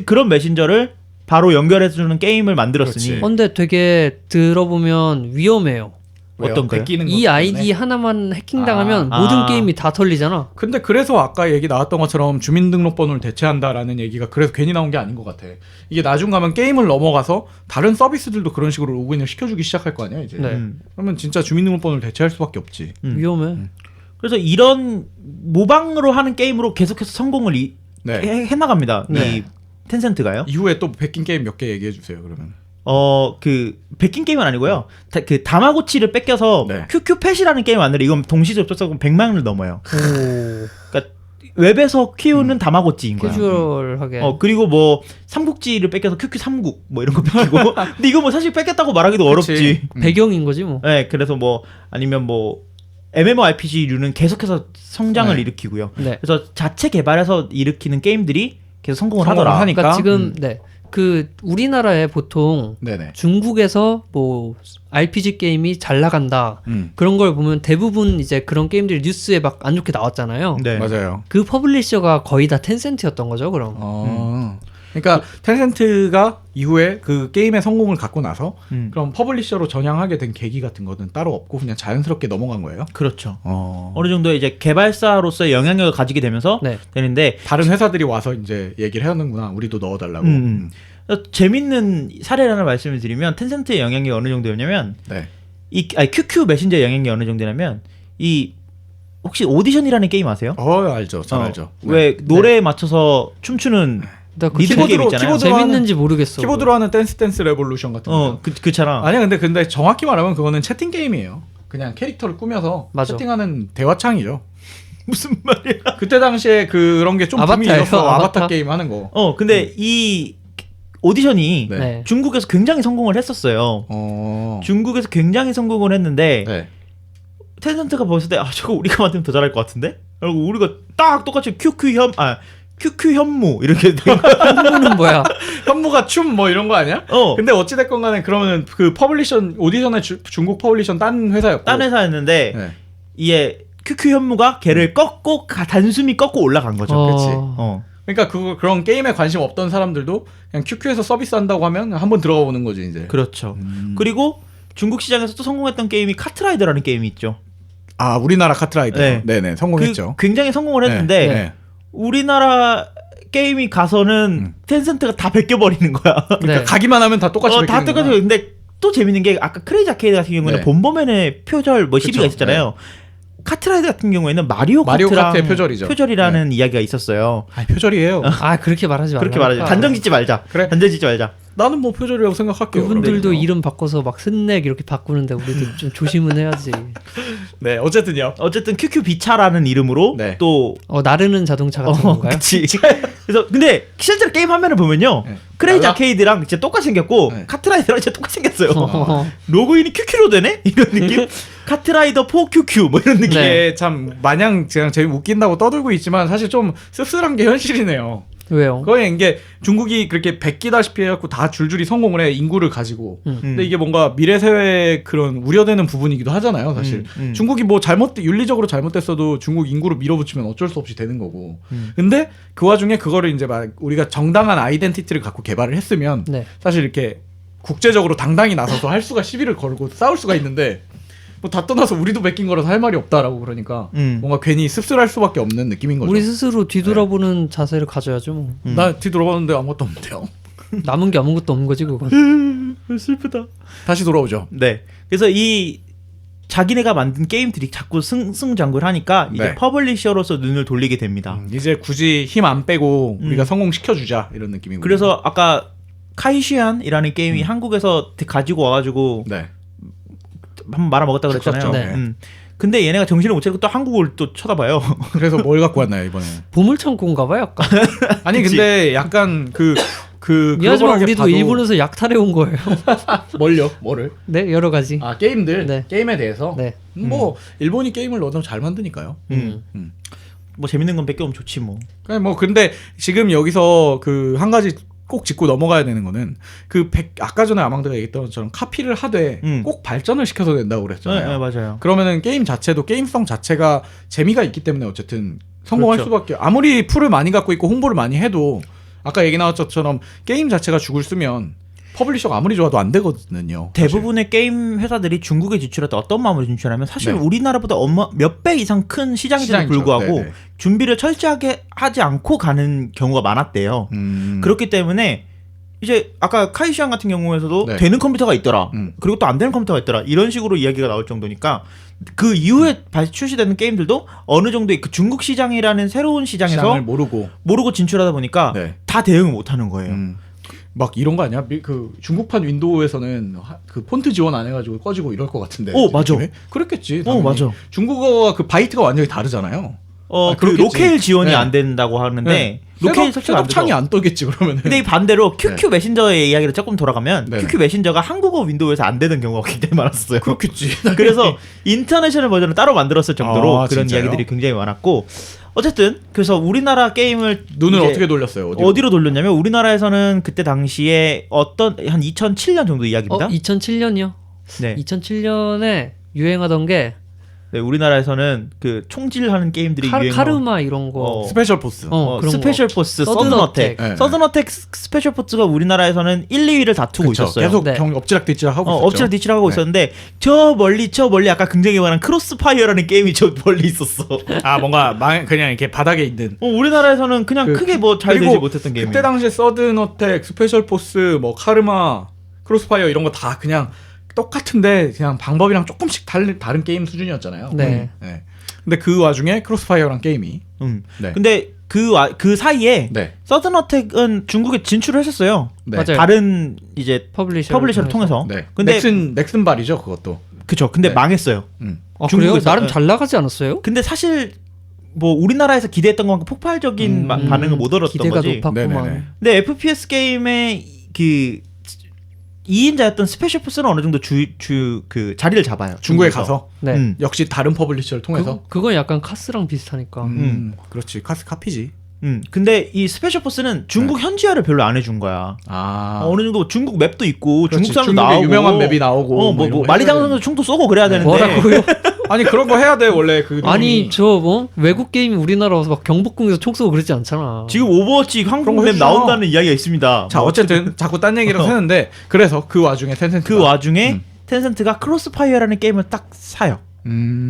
그런 메신저를 바로 연결해주는 게임을 만들었으니 그렇지. 근데 되게 들어보면 위험해요. 왜요? 어떤 거요? 베끼는 이 것 아이디 때문에? 하나만 해킹당하면 아. 모든 아. 게임이 다 털리잖아. 근데 그래서 아까 얘기 나왔던 것처럼 주민등록번호를 대체한다라는 얘기가 그래서 괜히 나온 게 아닌 것 같아. 이게 나중 가면 게임을 넘어가서 다른 서비스들도 그런 식으로 로그인을 시켜주기 시작할 거 아니야 이제. 네. 그러면 진짜 주민등록번호를 대체할 수밖에 없지. 위험해. 그래서 이런 모방으로 하는 게임으로 계속해서 성공을 네. 해나갑니다. 네. 이 텐센트가요. 이후에 또 베낀 게임 몇 개 얘기해 주세요. 그러면. 그 베낀 게임은 아니고요. 그 다마고치를 뺏겨서 네. QQ 펫이라는 게임을 만들어 이건 동시 접속자가 100만을 넘어요. 오. 그러니까 웹에서 키우는 다마고치인 거야. 캐주얼하게. 그리고 뭐 삼국지를 뺏겨서 QQ 삼국 뭐 이런 거 뺏기고. 근데 이거 뭐 사실 뺏겼다고 말하기도 어렵지. 그치. 배경인 거지 뭐. 네, 그래서 뭐 아니면 뭐 MMORPG류는 계속해서 성장을 네. 일으키고요. 네. 그래서 자체 개발해서 일으키는 게임들이 계속 성공을 성공을 하더라. 하니까. 그러니까 지금 그 우리나라에 보통 네네. 중국에서 뭐 RPG 게임이 잘 나간다 그런 걸 보면 대부분 이제 그런 게임들이 뉴스에 막 안 좋게 나왔잖아요. 네. 맞아요. 그 퍼블리셔가 거의 다 텐센트였던 거죠, 그럼. 그러니까 텐센트가 이후에 그 게임의 성공을 갖고 나서 그럼 퍼블리셔로 전향하게 된 계기 같은 거는 따로 없고 그냥 자연스럽게 넘어간 거예요. 그렇죠. 어느 정도 이제 개발사로서의 영향력을 가지게 되면서 네. 되는데 다른 회사들이 와서 이제 얘기를 해오는구나. 우리도 넣어달라고. 재밌는 사례를 하나 말씀을 드리면 텐센트의 영향력이 어느 정도였냐면 네. QQ 메신저의 영향력이 어느 정도냐면 이 혹시 오디션이라는 게임 아세요? 알죠. 잘 알죠. 왜 노래에 맞춰서 춤추는 나 그 리듬 게임 있잖아요. 키보드로 재밌는지 모르겠어. 키보드로 하는 댄스 레볼루션 같은 거. 그처럼. 아니야, 근데 정확히 말하면 그거는 채팅 게임이에요. 그냥 캐릭터를 꾸며서 맞아. 채팅하는 대화창이죠. 무슨 말이야? 그때 당시에 그런 게 좀 붐이 아바타예요, 일었어. 아바타? 아바타 게임 하는 거. 근데 이 오디션이 네. 네. 중국에서 굉장히 성공을 했었어요. 중국에서 굉장히 성공을 했는데 네. 텐센트가 봤을 때 저거 우리가 만들면 더 잘할 것 같은데? 그리고 우리가 딱 똑같이 QQ 현무 이렇게 된 거야. 한국은 뭐야? 현무가 춤 뭐 이런 거 아니야? 근데 어찌 됐건 간에 그러면은 그 퍼블리션 오디션의 중국 퍼블리션 딴 회사였고. 딴 회사였는데 네. 이게 QQ 현무가 걔를 꺾고 단숨이 꺾고 올라간 거죠. 그치. 그러니까 그런 게임에 관심 없던 사람들도 그냥 QQ에서 서비스 한다고 하면 한번 들어가 보는 거지 이제. 그렇죠. 그리고 중국 시장에서 또 성공했던 게임이 카트라이더라는 게임이 있죠. 우리나라 카트라이더. 네. 네네 성공했죠. 굉장히 성공을 했는데 네. 우리나라 게임이 가서는 텐센트가 다 베껴버리는 거야. 그러니까 네. 가기만 하면 다 똑같이 다 베끼는 똑같이. 거야. 근데 또 재밌는 게 아까 크레이지 아케이드 같은 경우에는 네. 본범맨의 표절 뭐 시비가 그쵸. 있었잖아요. 카트라이더 같은 경우에는 마리오 마리오 카트랑 카트의 표절이죠. 표절이라는 이야기가 있었어요. 표절이에요. 그렇게 말하지 말라. 그렇게 말하죠. 단정 짓지 말자. 그래. 단정 짓지 말자. 나는 뭐 표절이라고 생각할게요. 그분들도 그런데. 이름 바꿔서 막 스낵 이렇게 바꾸는데 우리도 좀 조심은 해야지. 네, 어쨌든요. 어쨌든 QQ 비차라는 이름으로 네. 또 나르는 자동차 같은 건가요? 그치. 그래서 근데 실제로 게임 화면을 보면요. 네. 크레이지 달라? 아케이드랑 진짜 똑같이 생겼고 네. 카트라이더랑 진짜 똑같이 생겼어요. 어허허. 로그인이 QQ로 되네? 이런 느낌? 카트라이더 4 QQ 뭐 이런 느낌. 네. 이게 참 마냥 그냥 재미 웃긴다고 떠들고 있지만 사실 좀 씁쓸한 게 현실이네요. 왜요? 거의 이게 중국이 그렇게 베끼다시피 해갖고 다 줄줄이 성공을 해 인구를 가지고. 근데 이게 뭔가 미래 세회의 그런 우려되는 부분이기도 하잖아요, 사실. 중국이 뭐 윤리적으로 잘못됐어도 중국 인구로 밀어붙이면 어쩔 수 없이 되는 거고. 근데 그 와중에 그거를 이제 막 우리가 정당한 아이덴티티를 갖고 개발을 했으면 네. 사실 이렇게 국제적으로 당당히 나서서 할 수가 시비를 걸고 싸울 수가 있는데. 뭐 다 떠나서 우리도 베낀 거라서 할 말이 없다라고 그러니까 뭔가 괜히 씁쓸할 수밖에 없는 느낌인 거죠. 우리 스스로 뒤돌아보는 자세를 가져야죠. 뭐. 나 뒤돌아봤는데 아무것도 없는데요. 남은 게 아무것도 없는 거지 그건. 슬프다. 다시 돌아오죠. 네. 그래서 이 자기네가 만든 게임들이 자꾸 승승장구를 하니까 이제 네. 퍼블리셔로서 눈을 돌리게 됩니다. 이제 굳이 힘 안 빼고 우리가 성공시켜주자 이런 느낌이고. 그래서 아까 카이시안이라는 게임이 한국에서 가지고 와가지고 네. 한번 말아 먹었다 그랬잖아요. 죽었죠. 네. 근데 얘네가 정신을 못 차리고 또 한국을 또 쳐다봐요. 그래서 뭘 갖고 왔나요 이번에? 보물창고인가봐 약간. 아니 그치. 근데 약간 그 미안하지만 글로벌하게 우리도 봐도- 일본에서 약탈해 온 거예요. 뭘요? 뭐를? 네 여러 가지. 아 게임들 네. 게임에 대해서 네. 뭐 일본이 게임을 너무 잘 만드니까요. 뭐 재밌는 건 뺏겨오면 좋지 뭐. 그냥 뭐 근데 지금 여기서 그 한 가지 꼭 짚고 넘어가야 되는 거는 아까 전에 아망드가 얘기했던 것처럼 카피를 하되 꼭 발전을 시켜서 된다고 그랬잖아요. 네, 맞아요. 그러면은 게임 자체도 게임성 자체가 재미가 있기 때문에 어쨌든 성공할 그렇죠. 수밖에. 아무리 풀을 많이 갖고 있고 홍보를 많이 해도 아까 얘기 나왔던 것처럼 게임 자체가 죽을 쓰면 퍼블리셔가 아무리 좋아도 안 되거든요. 대부분의 게임 회사들이 중국에 진출할 때 어떤 마음으로 진출하면 사실 네. 우리나라보다 몇 배 이상 큰 시장인데도 시장이죠. 불구하고 네네. 준비를 철저하게 하지 않고 가는 경우가 많았대요. 그렇기 때문에 이제 아까 카이시안 같은 경우에서도 네. 되는 컴퓨터가 있더라. 음. 그리고 또 안 되는 컴퓨터가 있더라. 이런 식으로 이야기가 나올 정도니까 그 이후에 출시되는 게임들도 어느 정도의 그 중국 시장이라는 새로운 시장에서 시장을 모르고 진출하다 보니까 네. 다 대응을 못 하는 거예요. 막 이런 거 아니야? 그 중국판 윈도우에서는 그 폰트 지원 안 해가지고 꺼지고 이럴 것 같은데. 오, 맞아. 느낌에? 그랬겠지. 어, 당연히. 맞아. 중국어가 그 바이트가 완전히 다르잖아요. 아, 그 그렇겠지. 로케일 지원이 네. 안 된다고 하는데 네. 로케일 설치가 안 셋업 창이 되죠. 안 떠겠지 그러면은. 근데 이 반대로 QQ 메신저의 이야기를 조금 돌아가면 네네. QQ 메신저가 한국어 윈도우에서 안 되는 경우가 굉장히 많았어요. 그렇겠지. 그래서 인터내셔널 버전을 따로 만들었을 정도로 아, 그런 진짜요? 이야기들이 굉장히 많았고 어쨌든 그래서 우리나라 게임을 눈을 이제 어떻게 돌렸어요? 어디로 돌렸냐면 우리나라에서는 그때 당시에 어떤 한 2007년 정도 이야기입니다. 2007년이요. 네. 2007년에 유행하던 게 네, 우리나라에서는 그 총질하는 게임들이 유행하고 카르마 이런 거. 스페셜 포스. 그런 스페셜 거. 포스, 서든 서든어택. 어택. 네. 서든어택 스페셜 포스가 우리나라에서는 1, 2위를 다투고 그쵸. 있었어요. 계속 네. 엎치락뒤치락 하고 있었죠. 엎치락 뒤치락 하고 네. 있었는데 저 멀리 아까 굉장히 말한 크로스파이어라는 게임이 저 멀리 있었어. 아 뭔가 그냥 이렇게 바닥에 있는. 우리나라에서는 그냥 그- 크게 뭐 잘 그리고 되지 못했던 게임이에요. 그때 당시에 서든 어택, 스페셜 포스, 뭐 카르마, 크로스파이어 이런 거 다 그냥 똑같은데 그냥 방법이랑 조금씩 다른 게임 수준이었잖아요. 네. 네. 근데 그 와중에 크로스파이어란 게임이 네. 근데 그 사이에 네. 서든어택은 중국에 진출을 했었어요. 네. 맞아요. 다른 이제 퍼블리셔를 통해서. 네. 근데 넥슨 발이죠, 그것도. 그쵸. 근데 네. 망했어요. 아, 그래요? 중국에서- 나름 네. 잘 나가지 않았어요? 근데 사실 뭐 우리나라에서 기대했던 것만큼 폭발적인 반응을 못 얻었던 기대가 거지. 높았구만. 네네네. 근데 FPS 게임의 그 2인자였던 스페셜 포스는 어느 정도 그 자리를 잡아요. 중국에 중국에서. 가서 네. 역시 다른 퍼블리셔를 통해서. 그건 약간 카스랑 비슷하니까. 그렇지. 카피지. 근데 이 스페셜 포스는 중국 현지화를 별로 안 해준 거야. 아. 어느 정도 중국 맵도 있고 그렇지. 중국 사람도 중국에 나오고 유명한 맵이 나오고 뭐 이런 거 만리장성에서 총도 쏘고 그래야 되는데 뭐라고요? 아니 그런 거 해야 돼 원래 그 아니 놈이. 저 뭐 외국 게임이 우리나라 와서 막 경복궁에서 총 쏘고 그러지 않잖아. 지금 오버워치 그런 한국 거 맵 해주잖아. 나온다는 이야기가 있습니다. 자 어쨌든 자꾸 딴 얘기를 하는데 그래서 그 와중에 텐센트 그 와중에 텐센트가 크로스파이어라는 게임을 딱 사요.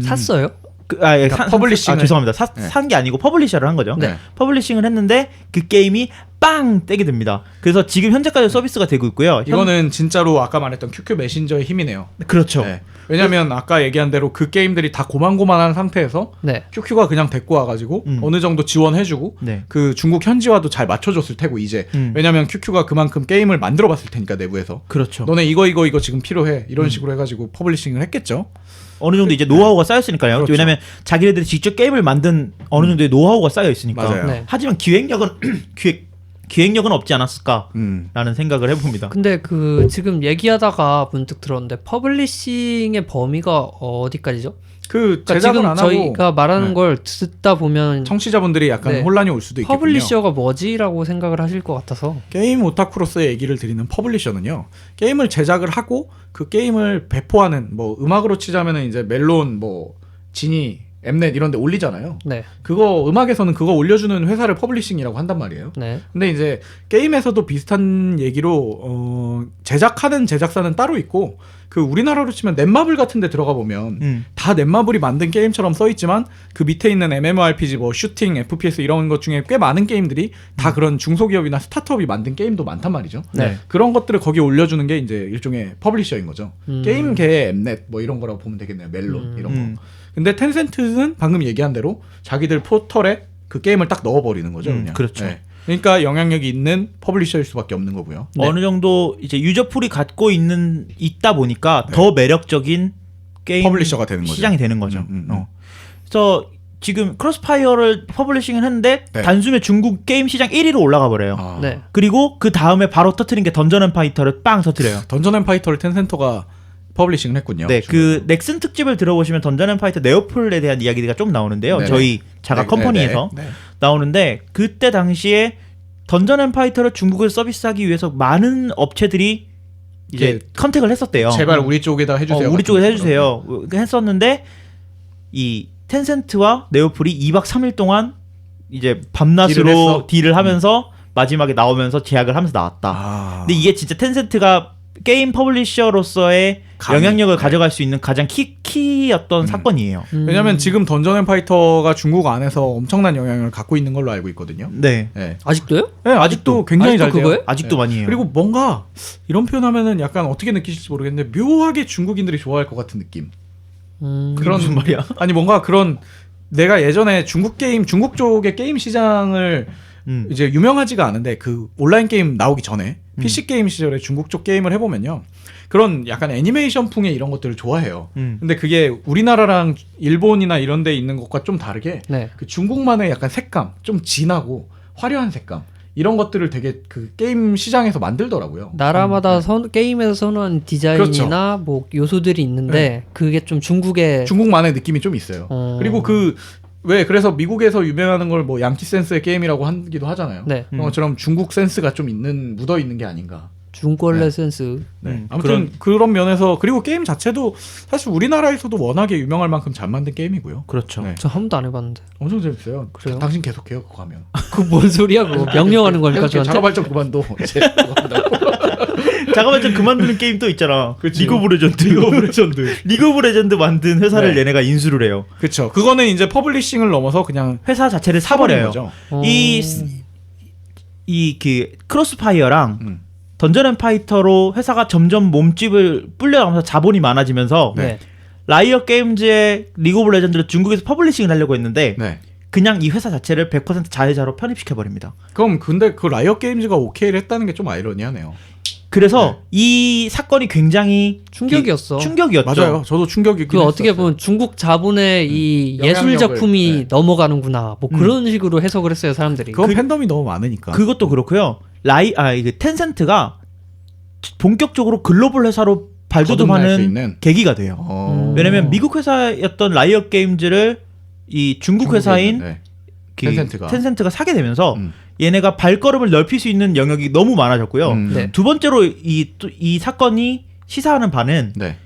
샀어요? 그러니까 퍼블리싱을- 죄송합니다. 네. 산 게 아니고 퍼블리셔를 한 거죠. 네. 퍼블리싱을 했는데 그 게임이 빵 떼게 됩니다. 그래서 지금 현재까지 서비스가 되고 있고요. 이거는 진짜로 아까 말했던 QQ 메신저의 힘이네요. 그렇죠. 네. 왜냐면 아까 얘기한 대로 그 게임들이 다 고만고만한 상태에서 네. QQ가 그냥 데리고 와가지고 어느 정도 지원해주고 네. 그 중국 현지화도 잘 맞춰줬을 테고 이제 왜냐면 QQ가 그만큼 게임을 만들어봤을 테니까 내부에서 그렇죠. 너네 이거 지금 필요해 이런 식으로 해가지고 퍼블리싱을 했겠죠. 어느 정도 이제 노하우가 쌓였으니까요. 그렇죠. 왜냐면 자기네들이 직접 게임을 만든 어느 정도의 노하우가 쌓여 있으니까. 맞아요. 네. 하지만 기획력은 없지 않았을까라는 생각을 해봅니다. 근데 그 지금 얘기하다가 문득 들었는데 퍼블리싱의 범위가 어디까지죠? 그 그러니까 제작을 지금 안 하고 저희가 말하는 네. 걸 듣다 보면 청취자분들이 약간 네. 혼란이 올 수도 있겠군요. 퍼블리셔가 뭐지라고 생각을 하실 것 같아서. 게임 오타쿠로서의 얘기를 드리는 퍼블리셔는요. 게임을 제작을 하고 그 게임을 배포하는 뭐 음악으로 치자면은 이제 멜론 뭐 지니 엠넷 이런 데 올리잖아요. 네. 그거 음악에서는 그거 올려주는 회사를 퍼블리싱이라고 한단 말이에요. 네. 근데 이제 게임에서도 비슷한 얘기로 제작하는 제작사는 따로 있고 그 우리나라로 치면 넷마블 같은 데 들어가 보면 다 넷마블이 만든 게임처럼 써 있지만 그 밑에 있는 MMORPG 뭐 슈팅, FPS 이런 것 중에 꽤 많은 게임들이 다 그런 중소기업이나 스타트업이 만든 게임도 많단 말이죠. 네. 그런 것들을 거기에 올려주는 게 이제 일종의 퍼블리셔인 거죠. 게임계의 엠넷 뭐 이런 거라고 보면 되겠네요. 멜론 이런 거. 근데 텐센트는 방금 얘기한 대로 자기들 포털에 그 게임을 딱 넣어버리는 거죠. 그냥. 그렇죠. 네. 그러니까 영향력이 있는 퍼블리셔일 수밖에 없는 거고요. 어느 정도 이제 유저풀이 갖고 있다 보니까 더 매력적인 게임 퍼블리셔가 되는 거죠. 시장이 되는 거죠. 그래서 지금 크로스파이어를 퍼블리싱을 했는데 네. 단숨에 중국 게임 시장 1위로 올라가 버려요. 아. 네. 그리고 그 다음에 바로 터트린 게 던전 앤 파이터를 빵 터트려요. 던전 앤 파이터를 텐센터가 퍼블리싱을 했군요. 네, 그 넥슨 특집을 들어보시면 던전 앤 파이터 네오폴에 대한 이야기가 좀 나오는데요. 네네. 저희 자가 네, 컴퍼니에서 네, 네. 나오는데 그때 당시에 던전 앤 파이터를 중국에 서비스하기 위해서 많은 업체들이 이제 컨택을 했었대요. 제발 우리 쪽에다 해주세요. 우리 쪽에 같은 해주세요. 했었는데 이 텐센트와 네오폴이 2박 3일 동안 이제 딜을 밤낮으로 했어? 딜을 하면서 마지막에 나오면서 제약을 하면서 나왔다. 아. 근데 이게 진짜 텐센트가 게임 퍼블리셔로서의 영향력을 가져갈 수 있는 가장 키였던 사건이에요. 왜냐면 지금 던전 앤 파이터가 중국 안에서 엄청난 영향을 갖고 있는 걸로 알고 있거든요. 네. 네. 아직도요? 네, 아직도 굉장히 아직도 잘 돼요. 그거예요? 아직도 많이 해요. 그리고 뭔가 이런 표현하면은 약간 어떻게 느끼실지 모르겠는데 묘하게 중국인들이 좋아할 것 같은 느낌. 그런 무슨 말이야? 아니 뭔가 그런 내가 예전에 중국 쪽의 게임 시장을 이제 유명하지가 않은데 그 온라인 게임 나오기 전에 PC 게임 시절에 중국 쪽 게임을 해보면요. 그런 약간 애니메이션풍의 이런 것들을 좋아해요. 근데 그게 우리나라랑 일본이나 이런 데 있는 것과 좀 다르게 네. 그 중국만의 약간 색감, 좀 진하고 화려한 색감 이런 것들을 되게 그 게임 시장에서 만들더라고요. 나라마다 게임에서 선호하는 디자인이나 뭐 요소들이 있는데 그게 좀 중국만의 느낌이 좀 있어요. 그리고 그래서 미국에서 유명하는 걸 뭐 양키 센스의 게임이라고 하기도 하잖아요. 네. 그런 것처럼 중국 센스가 좀 묻어 있는 게 아닌가. 중권레 센스. 아무튼 그런 면에서 그리고 게임 자체도 사실 우리나라에서도 워낙에 유명할 만큼 잘 만든 게임이고요. 그렇죠. 네. 저 한 번도 안 해봤는데. 엄청 재밌어요. 그래요? 당신 계속해요 그거 하면. 그 뭔 소리야 그거. 명령하는 거니까 계속해. 저한테. 자가 발전 그만둬. 이제 그거 한다고. 잠깐만 좀 그만두는 게임 또 있잖아. 그치. 리그 오브 레전드. 리그 오브 레전드 만든 회사를 네. 얘네가 인수를 해요. 그렇죠. 그거는 이제 퍼블리싱을 넘어서 그냥 회사 자체를 사버린 사버려요. 거죠. 이 그 크로스파이어랑 던전 앤 파이터로 회사가 점점 몸집을 불려가면서 자본이 많아지면서 네. 라이엇 게임즈의 리그 오브 레전드를 중국에서 퍼블리싱을 하려고 했는데 네. 그냥 이 회사 자체를 100% 자회사로 편입시켜 버립니다. 그럼 근데 그 라이엇 게임즈가 오케이를 했다는 게 좀 아이러니하네요. 그래서 이 사건이 굉장히 충격이었어. 충격이었죠. 맞아요. 저도 충격이긴 그 어떻게 했었어요. 보면 중국 자본의 이 예술 영향력을, 작품이 네. 넘어가는구나. 뭐 그런 식으로 해석을 했어요 사람들이. 그건 팬덤이 너무 많으니까. 그것도 그렇고요. 이게 텐센트가 본격적으로 글로벌 회사로 거듭날 수 발돋움하는 있는? 계기가 돼요. 왜냐면 미국 회사였던 라이엇 게임즈를 이 중국 회사인 네. 그 텐센트가 사게 되면서 얘네가 발걸음을 넓힐 수 있는 영역이 너무 많아졌고요. 네. 두 번째로 이 사건이 시사하는 바는 네.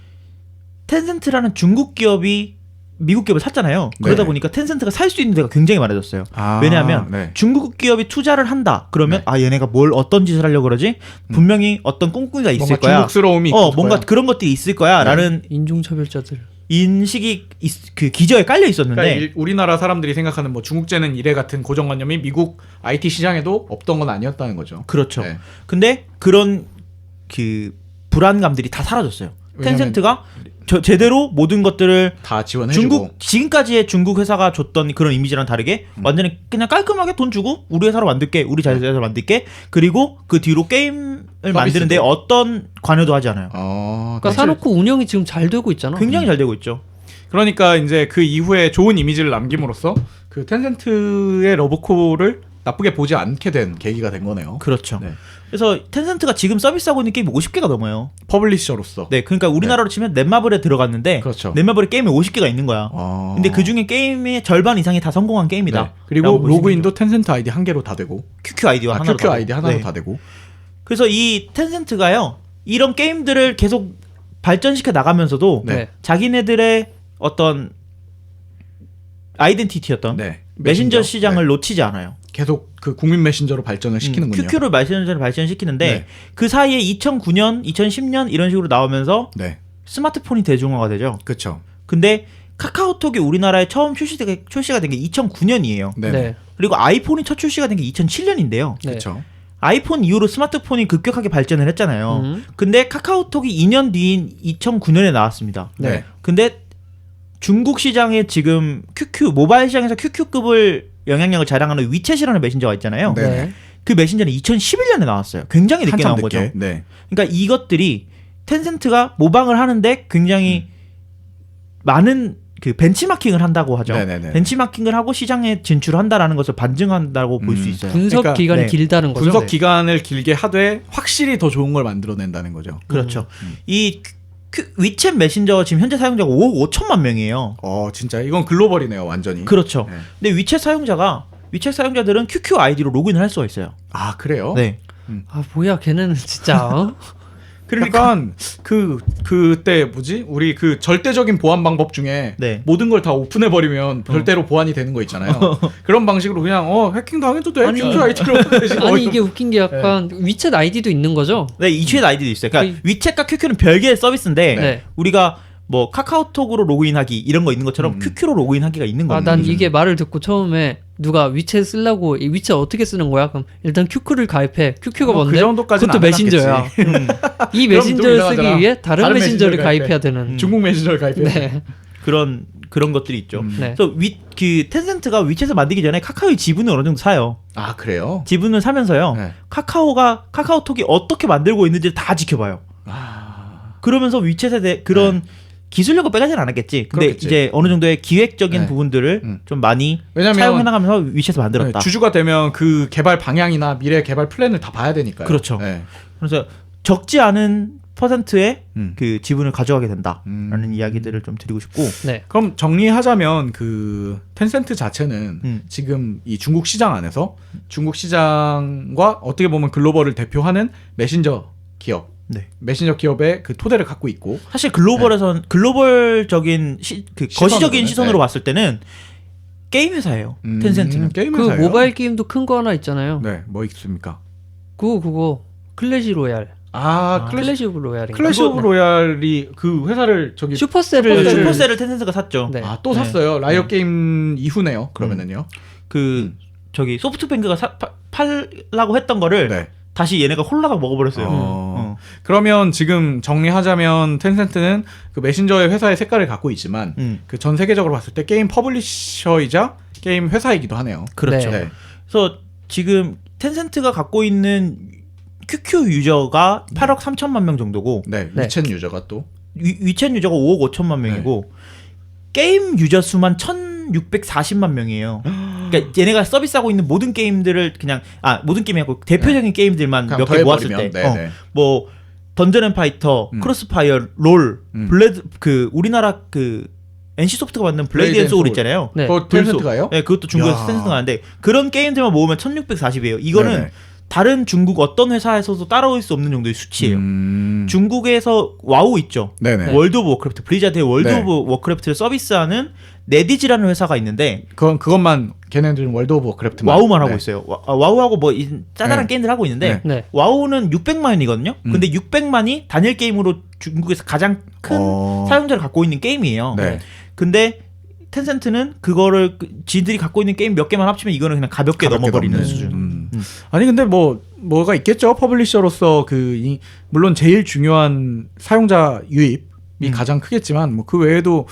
텐센트라는 중국 기업이 미국 기업을 샀잖아요. 그러다 네. 보니까 텐센트가 살 수 있는 데가 굉장히 많아졌어요. 아, 왜냐하면 네. 중국 기업이 투자를 한다. 그러면 얘네가 어떤 짓을 하려고 그러지? 분명히 어떤 꿍꿍이가 있을 뭔가 거야. 중국스러움이 뭔가 그런 것들이 있을 거야라는 인종차별자들. 인식이 그 기저에 깔려 있었는데 그러니까 우리나라 사람들이 생각하는 뭐 중국제는 이래 같은 고정관념이 미국 IT 시장에도 없던 건 아니었다는 거죠. 그렇죠. 네. 근데 그런 그 불안감들이 다 사라졌어요. 왜냐면 텐센트가 제대로 모든 것들을 다 지원해주고 지금까지의 중국 회사가 줬던 그런 이미지랑 다르게 완전히 그냥 깔끔하게 돈 주고 우리 회사로 만들게, 우리 자회사로 만들게, 그리고 그 뒤로 게임을 만드는데 어떤 관여도 하지 않아요. 그러니까 사놓고 운영이 지금 잘 되고 있잖아. 굉장히 잘 되고 있죠. 그러니까 이제 그 이후에 좋은 이미지를 남김으로써 그 텐센트의 러브콜을 나쁘게 보지 않게 된 계기가 된 거네요. 그렇죠. 네. 그래서 텐센트가 지금 서비스하고 있는 게임이 50개가 넘어요. 퍼블리셔로서. 네, 그러니까 우리나라로 치면 넷마블에 들어갔는데 그렇죠. 넷마블에 게임이 50개가 있는 거야. 근데 그 중에 게임의 절반 이상이 다 성공한 게임이다. 네. 그리고 로그인도 텐센트 아이디 한 개로 다 되고 QQ 아이디와 하나로 QQ 아이디 하나로 네. 다 되고. 그래서 이 텐센트가요, 이런 게임들을 계속 발전시켜 나가면서도 네. 자기네들의 어떤 아이덴티티였던 네. 메신저 시장을 네. 놓치지 않아요. 계속 그 국민 메신저로 발전을 시키는군요. QQ를 메신저를 발전시키는데 네. 그 사이에 2009년, 2010년 이런 식으로 나오면서 네. 스마트폰이 대중화가 되죠. 그렇죠. 근데 카카오톡이 우리나라에 처음 출시가 된 게 2009년이에요. 네. 네. 그리고 아이폰이 첫 출시가 된 게 2007년인데요. 네. 그렇죠. 아이폰 이후로 스마트폰이 급격하게 발전을 했잖아요. 근데 카카오톡이 2년 뒤인 2009년에 나왔습니다. 네. 근데 중국 시장에 지금 QQ 모바일 시장에서 QQ급을 영향력을 자랑하는 위챗이라는 메신저가 있잖아요. 네. 네. 그 메신저는 2011년에 나왔어요. 굉장히 늦게 나온 거죠. 네. 그러니까 이것들이 텐센트가 모방을 하는데 굉장히 많은 그 벤치마킹을 한다고 하죠. 네네네. 벤치마킹을 하고 시장에 진출한다라는 것을 반증한다고 볼 수 있어요. 분석 그러니까, 기간이 네. 길다는 거죠. 분석 네. 기간을 길게 하되 확실히 더 좋은 걸 만들어낸다는 거죠. 그렇죠. 이 위챗 메신저 지금 현재 사용자가 5억 5천만 명이에요. 진짜 이건 글로벌이네요, 완전히. 그렇죠. 네. 근데 위챗 사용자들은 QQ 아이디로 로그인을 할 수가 있어요. 아, 그래요? 네. 아 뭐야 걔는 진짜 약간 그때 뭐지? 우리 그 절대적인 보안 방법 중에 네. 모든 걸 다 오픈해 버리면 별대로 보안이 되는 거 있잖아요. 그런 방식으로 그냥 해킹 당해도 돼. 아니, QQ 아이디로 아니 이게 웃긴 게 약간 위챗 아이디도 있는 거죠. 네, 위챗 아이디도 있어요. 그러니까 위챗과 QQ는 별개의 서비스인데 네. 우리가 뭐 카카오톡으로 로그인하기 이런 거 있는 것처럼 QQ로 로그인하기가 있는 아, 겁니다. 난 이게 말을 듣고 처음에 누가 위챗 쓰려고 이 위챗 어떻게 쓰는 거야? 그럼 일단 QQ를 가입해. QQ가 뭐 뭔데? 그 정도까지는 그것도 안 메신저야. 이 그럼 메신저를 좀 쓰기 이상하잖아. 위해 다른 다른 메신저를 메신저를 가입해야 되는. 중국 메신저를 가입해. 네. 그런 것들이 있죠. 네. 그래서 그 텐센트가 위챗을 만들기 전에 카카오의 지분을 어느 정도 사요. 아, 그래요? 지분을 사면서요. 네. 카카오톡이 어떻게 만들고 있는지를 다 지켜봐요. 그러면서 위챗에 대해 그런 기술력을 빼가지는 않았겠지. 근데 그렇겠지. 이제 어느 정도의 기획적인 네. 부분들을 좀 많이 왜냐면 사용해나가면서 위챗을 만들었다. 주주가 되면 그 개발 방향이나 미래 개발 플랜을 다 봐야 되니까요. 그렇죠. 네. 그래서 적지 않은 퍼센트의 음. 그 지분을 가져가게 된다라는 이야기들을 좀 드리고 싶고. 네. 그럼 정리하자면 그 텐센트 자체는 지금 이 중국 시장 안에서 중국 시장과 어떻게 보면 글로벌을 대표하는 메신저 기업, 네. 메신저 기업의 그 토대를 갖고 있고 사실 글로벌에선 글로벌적인 그 거시적인 시선으로 네. 봤을 때는 게임 회사예요. 텐센트는. 게임 그 회사예요. 모바일 게임도 큰 거 하나 있잖아요. 네, 뭐 있습니까? 그거 클래시 로얄. 클래시 오브 로얄인가? 클래시 오브 로얄이 그 회사를 저기 슈퍼셀을 텐센트가 샀죠. 네. 또 샀어요. 라이엇 게임 이후네요. 그러면은요. 그 저기 소프트뱅크가 팔라고 했던 거를 네. 다시 얘네가 홀라가 먹어버렸어요. 그러면 지금 정리하자면 텐센트는 그 메신저의 회사의 색깔을 갖고 있지만 그 전 세계적으로 봤을 때 게임 퍼블리셔이자 게임 회사이기도 하네요. 그렇죠. 네. 네. 그래서 지금 텐센트가 갖고 있는 QQ 유저가 8억 3천만 명 정도고 네, 네. 위챗 유저가 또 위챗 유저가 5억 5천만 명이고 게임 유저 수만 1,640만 명이에요. 그러니까 얘네가 서비스하고 있는 모든 게임들을 그냥 모든 게임이 아니고 대표적인 게임들만 그냥 몇 개 모았을 때 더해버리면, 뭐 던전 앤 파이터, 크로스파이어, 롤, 블레드 그 우리나라 그 NC 소프트가 만든 블레이드 앤 소울 있잖아요. 네. 그거 텐센트가요? 네, 그것도 중국에서 야. 텐센트가 하는데 그런 게임들만 모으면 1,640이에요. 이거는 네네. 다른 중국 어떤 회사에서도 따라올 수 없는 정도의 수치예요. 중국에서 와우 있죠. 네네. 월드 오브 워크래프트, 블리자드의 월드 네. 오브 워크래프트를 서비스하는 네디즈라는 회사가 있는데 그것만 걔네들은 월드 오브 워크래프트만 와우만 하고 네. 있어요. 와우하고 뭐 짜잘한 네. 게임들 하고 있는데 네. 와우는 600만이거든요. 근데 600만이 단일 게임으로 중국에서 가장 큰 사용자를 갖고 있는 게임이에요. 네. 근데 텐센트는 그거를 지들이 갖고 있는 게임 몇 개만 합치면 이거는 그냥 가볍게 넘어버리는 넘는 수준. 아니 근데 뭐가 있겠죠. 퍼블리셔로서 물론 제일 중요한 사용자 유입이 가장 크겠지만 뭐 그 외에도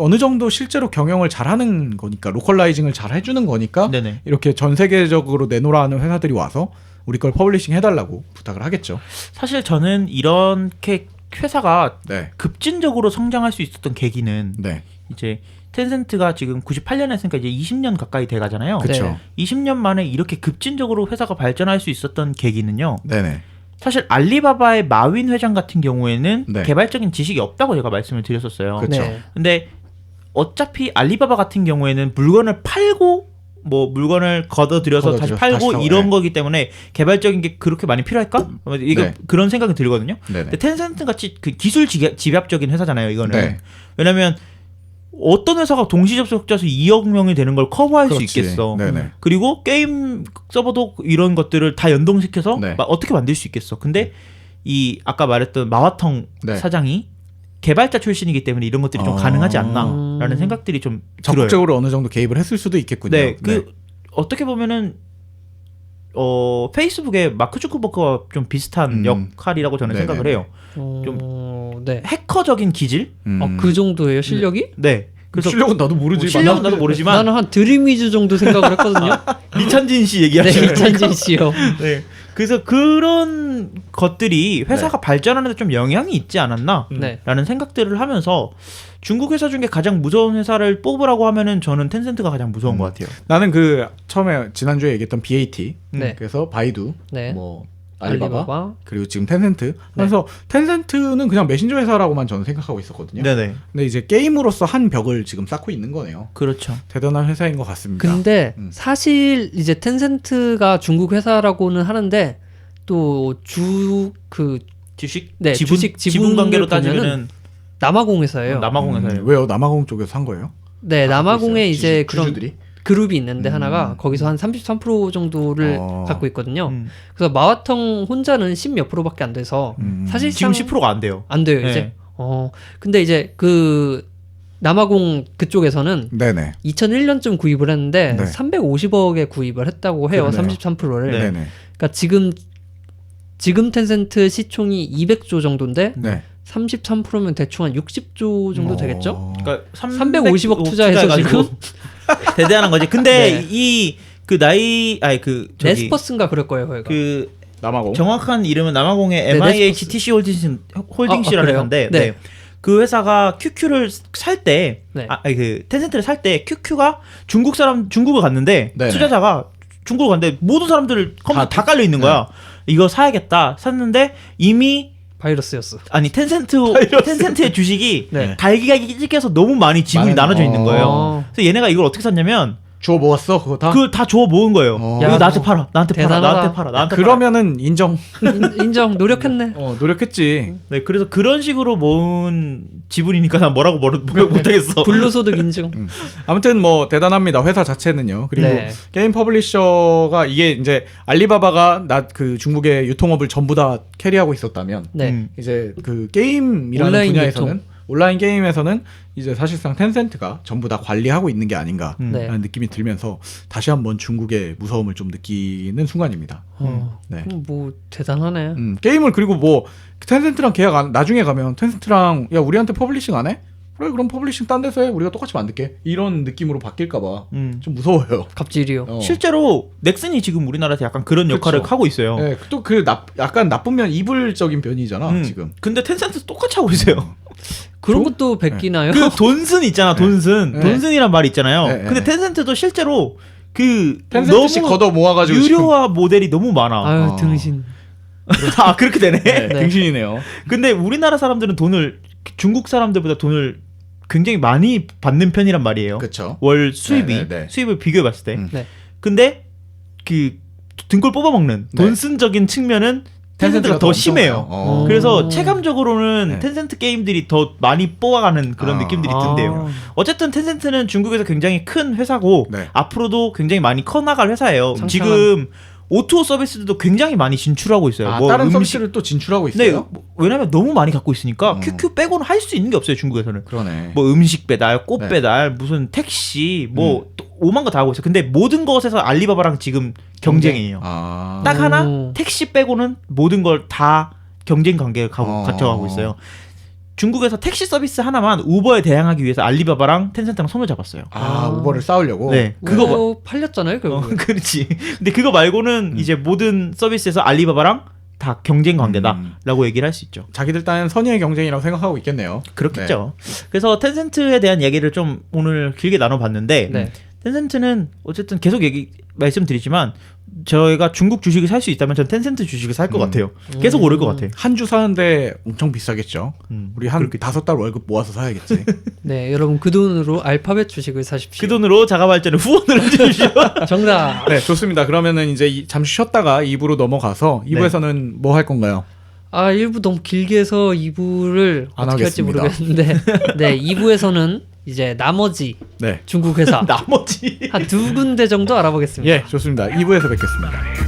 어느 정도 실제로 경영을 잘하는 거니까 로컬라이징을 잘 해주는 거니까 네네. 이렇게 전 세계적으로 내놓으라 하는 회사들이 와서 우리 걸 퍼블리싱 해달라고 부탁을 하겠죠. 사실 저는 이렇게 회사가 네. 급진적으로 성장할 수 있었던 계기는 네. 이제 텐센트가 지금 98년에 했으니까 이제 20년 가까이 돼 가잖아요. 그렇죠. 20년 만에 이렇게 급진적으로 회사가 발전할 수 있었던 계기는요. 네네. 사실 알리바바의 마윈 회장 같은 경우에는 네. 개발적인 지식이 없다고 제가 말씀을 드렸었어요. 그렇죠. 네. 근데 어차피 알리바바 같은 경우에는 물건을 팔고 뭐 물건을 걷어들여서 다시 팔고 다시 사고, 이런 네. 거기 때문에 개발적인 게 그렇게 많이 필요할까? 이거 네. 그런 생각이 들거든요. 네네. 근데 텐센트 같이 그 기술 집약적인 회사잖아요. 이거는 네. 왜냐하면 어떤 회사가 동시 접속자 수 2억 명이 되는 걸 커버할 그렇지. 수 있겠어. 네네. 그리고 게임 서버도 이런 것들을 다 연동시켜서 네. 어떻게 만들 수 있겠어. 근데 이 아까 말했던 마와텅 네. 사장이 개발자 출신이기 때문에 이런 것들이 좀 가능하지 않나라는 생각들이 좀 들어요. 적극적으로 어느 정도 개입을 했을 수도 있겠군요. 네, 어떻게 보면은 페이스북의 마크 주커버그와 좀 비슷한 역할이라고 저는 생각을 해요. 좀 네. 해커적인 기질? 그 정도예요 실력이? 네. 그래서 실력은 나도 모르지. 실력은 나도 모르지만 나는 한 드림위즈 정도 생각을 했거든요. 리찬진 씨 네, 얘기하시는 이찬진 씨요. 네. 그래서 그런 것들이 회사가 발전하는 데 좀 영향이 있지 않았나? 네. 라는 생각들을 하면서 중국 회사 중에 가장 무서운 회사를 뽑으라고 하면은 저는 텐센트가 가장 무서운 것 같아요. 나는 그 처음에 지난주에 얘기했던 BAT, 네. 그래서 바이두, 네. 뭐 알리바바, 알리바바. 그리고 지금 텐센트. 그래서 텐센트는 그냥 메신저 회사라고만 저는 생각하고 있었거든요. 네네. 근데 이제 게임으로서 한 벽을 지금 쌓고 있는 거네요. 그렇죠. 대단한 회사인 것 같습니다. 근데 음. 사실 이제 텐센트가 중국 회사라고는 하는데 또 주식? 네, 지분, 주식 지분 관계로 지분을 따지면은 남아공 회사예요. 남아공 회사예요. 왜요? 남아공 쪽에서 산 거예요? 네, 다 갖고 남아공에 있어요? 이제 그런 주주들이? 그룹이 있는데 하나가 거기서 한 33% 정도를 갖고 있거든요. 그래서 마와텅 혼자는 10 몇 프로밖에 안 돼서 사실상 지금 10%가 안 돼요. 안 돼요, 네. 이제. 근데 이제 그 남아공 그쪽에서는 네네. 2001년쯤 구입을 했는데 네. 350억에 구입을 했다고 해요. 그러네요. 33%를. 네. 네네. 그러니까 지금 텐센트 시총이 200조 정도인데 네. 33%면 대충 한 60조 정도 되겠죠? 그러니까 350억 투자해서 지금 대단한 거지. 근데 네. 이 그 나이 아니 그 저기 네스퍼스인가 그럴 거예요, 거기가. 그 남아공. 정확한 이름은 남아공의 네, MIHTC 홀딩스라는 그래요? 회사인데 네. 네. 그 회사가 QQ를 살 때 네. 아니 그 텐센트를 살 때 QQ가 중국을 갔는데 네. 투자자가 중국을 갔는데 모든 사람들 컴퓨터 다 깔려 있는 거야. 이거 사야겠다. 샀는데 이미 바이러스였어. 아니 텐센트의 주식이 네. 달기가 찍혀서 너무 많이 지분이 많은- 나눠져 있는 거예요. 어. 그래서 얘네가 이걸 어떻게 샀냐면 주워 모았어 그거 다? 그 다 주워 모은 거예요. 야, 이거 나한테 뭐 팔아, 나한테 팔아, 대단하다. 나한테 팔아, 나한테 팔아. 그러면은 인정. 인정, 노력했네. 노력했지. 네, 그래서 그런 식으로 모은 지분이니까 난 뭐라고 못하겠어. 불로소득 인증. 아무튼 뭐 대단합니다. 회사 자체는요. 그리고 네. 게임 퍼블리셔가 이게 이제 알리바바가 그 중국의 유통업을 전부 다 캐리하고 있었다면 네. 이제 그 게임이라는 온라인 분야에서는 유통. 온라인 게임에서는 이제 사실상 텐센트가 전부 다 관리하고 있는 게 아닌가라는 네. 느낌이 들면서 다시 한번 중국의 무서움을 좀 느끼는 순간입니다. 네. 뭐 대단하네. 게임을 그리고 뭐 텐센트랑 계약 나중에 가면 텐센트랑 야 우리한테 퍼블리싱 안 해? 그래 그럼 퍼블리싱 딴 데서 해. 우리가 똑같이 만들게. 이런 느낌으로 바뀔까봐 좀 무서워요. 갑질이요. 실제로 넥슨이 지금 우리나라에서 약간 그런 역할을 그쵸. 하고 있어요. 네, 또 그 약간 나쁜 면 이불적인 편이잖아 지금. 근데 텐센트 똑같이 하고 있어요. 그런 것도 베끼나요? 그 돈슨 있잖아, 돈슨. 네. 돈슨이란 말 있잖아요. 네, 근데 네. 텐센트도 실제로 그 텐센트씩 걷어 모아가지고 유료화 모델이 너무 많아. 아유 등신. 아 그렇게 되네. 네, 네. 등신이네요. 근데 우리나라 사람들은 중국 사람들보다 돈을 굉장히 많이 받는 편이란 말이에요. 그렇죠. 월 수입이 네, 네, 네. 수입을 비교해봤을 때. 네. 근데 그 등골 뽑아먹는 네. 돈슨적인 측면은 텐센트가 더 심해요. 어. 그래서 체감적으로는 네. 텐센트 게임들이 더 많이 뽑아가는 그런 느낌들이 든대요. 아. 어쨌든 텐센트는 중국에서 굉장히 큰 회사고 네. 앞으로도 굉장히 많이 커나갈 회사예요. 상상한- 지금 O2O 서비스들도 굉장히 많이 진출하고 있어요. 아, 뭐 다른 음식- 서비스를 또 진출하고 네, 있어요. 왜냐면 너무 많이 갖고 있으니까 QQ 빼고는 할 수 있는 게 없어요. 중국에서는. 그러네. 뭐 음식 배달, 꽃 네. 배달, 무슨 택시, 뭐 또 오만 거 다 하고 있어요. 근데 모든 것에서 알리바바랑 지금 경쟁이에요. 아. 딱 하나 오. 택시 빼고는 모든 걸 다 경쟁 관계에 어. 갇혀가고 있어요. 중국에서 택시 서비스 하나만 우버에 대항하기 위해서 알리바바랑 텐센트랑 손을 잡았어요. 아, 우버를 싸우려고. 네, 그거 그거 팔렸잖아요, 결국. 그렇지. 근데 그거 말고는 이제 모든 서비스에서 알리바바랑 다 경쟁 관계다라고 얘기를 할 수 있죠. 자기들 딴 선의의 경쟁이라고 생각하고 있겠네요. 그렇겠죠. 그래서 텐센트에 대한 얘기를 좀 오늘 길게 나눠봤는데 네. 텐센트는 어쨌든 계속 말씀드리지만 저희가 중국 주식을 살 수 있다면 전 텐센트 주식을 살 것 같아요. 계속 오를 것 같아요. 한 주 사는데 엄청 비싸겠죠. 우리 한 그렇겠지. 5달 월급 모아서 사야겠지. 네, 여러분 그 돈으로 알파벳 주식을 사십시오. 그 돈으로 자가발전에 후원을 해주십시오. 정답. 네, 좋습니다. 그러면은 이제 잠시 쉬었다가 2부로 넘어가서 2부에서는 뭐 할 건가요? 아, 1부 너무 길게 해서 2부를 안 어떻게 할지 하겠습니다. 모르겠는데 네, 2부에서는 이제 나머지 네. 중국 회사 나머지 한 두 군데 정도 알아보겠습니다. 예, 좋습니다. 2부에서 뵙겠습니다.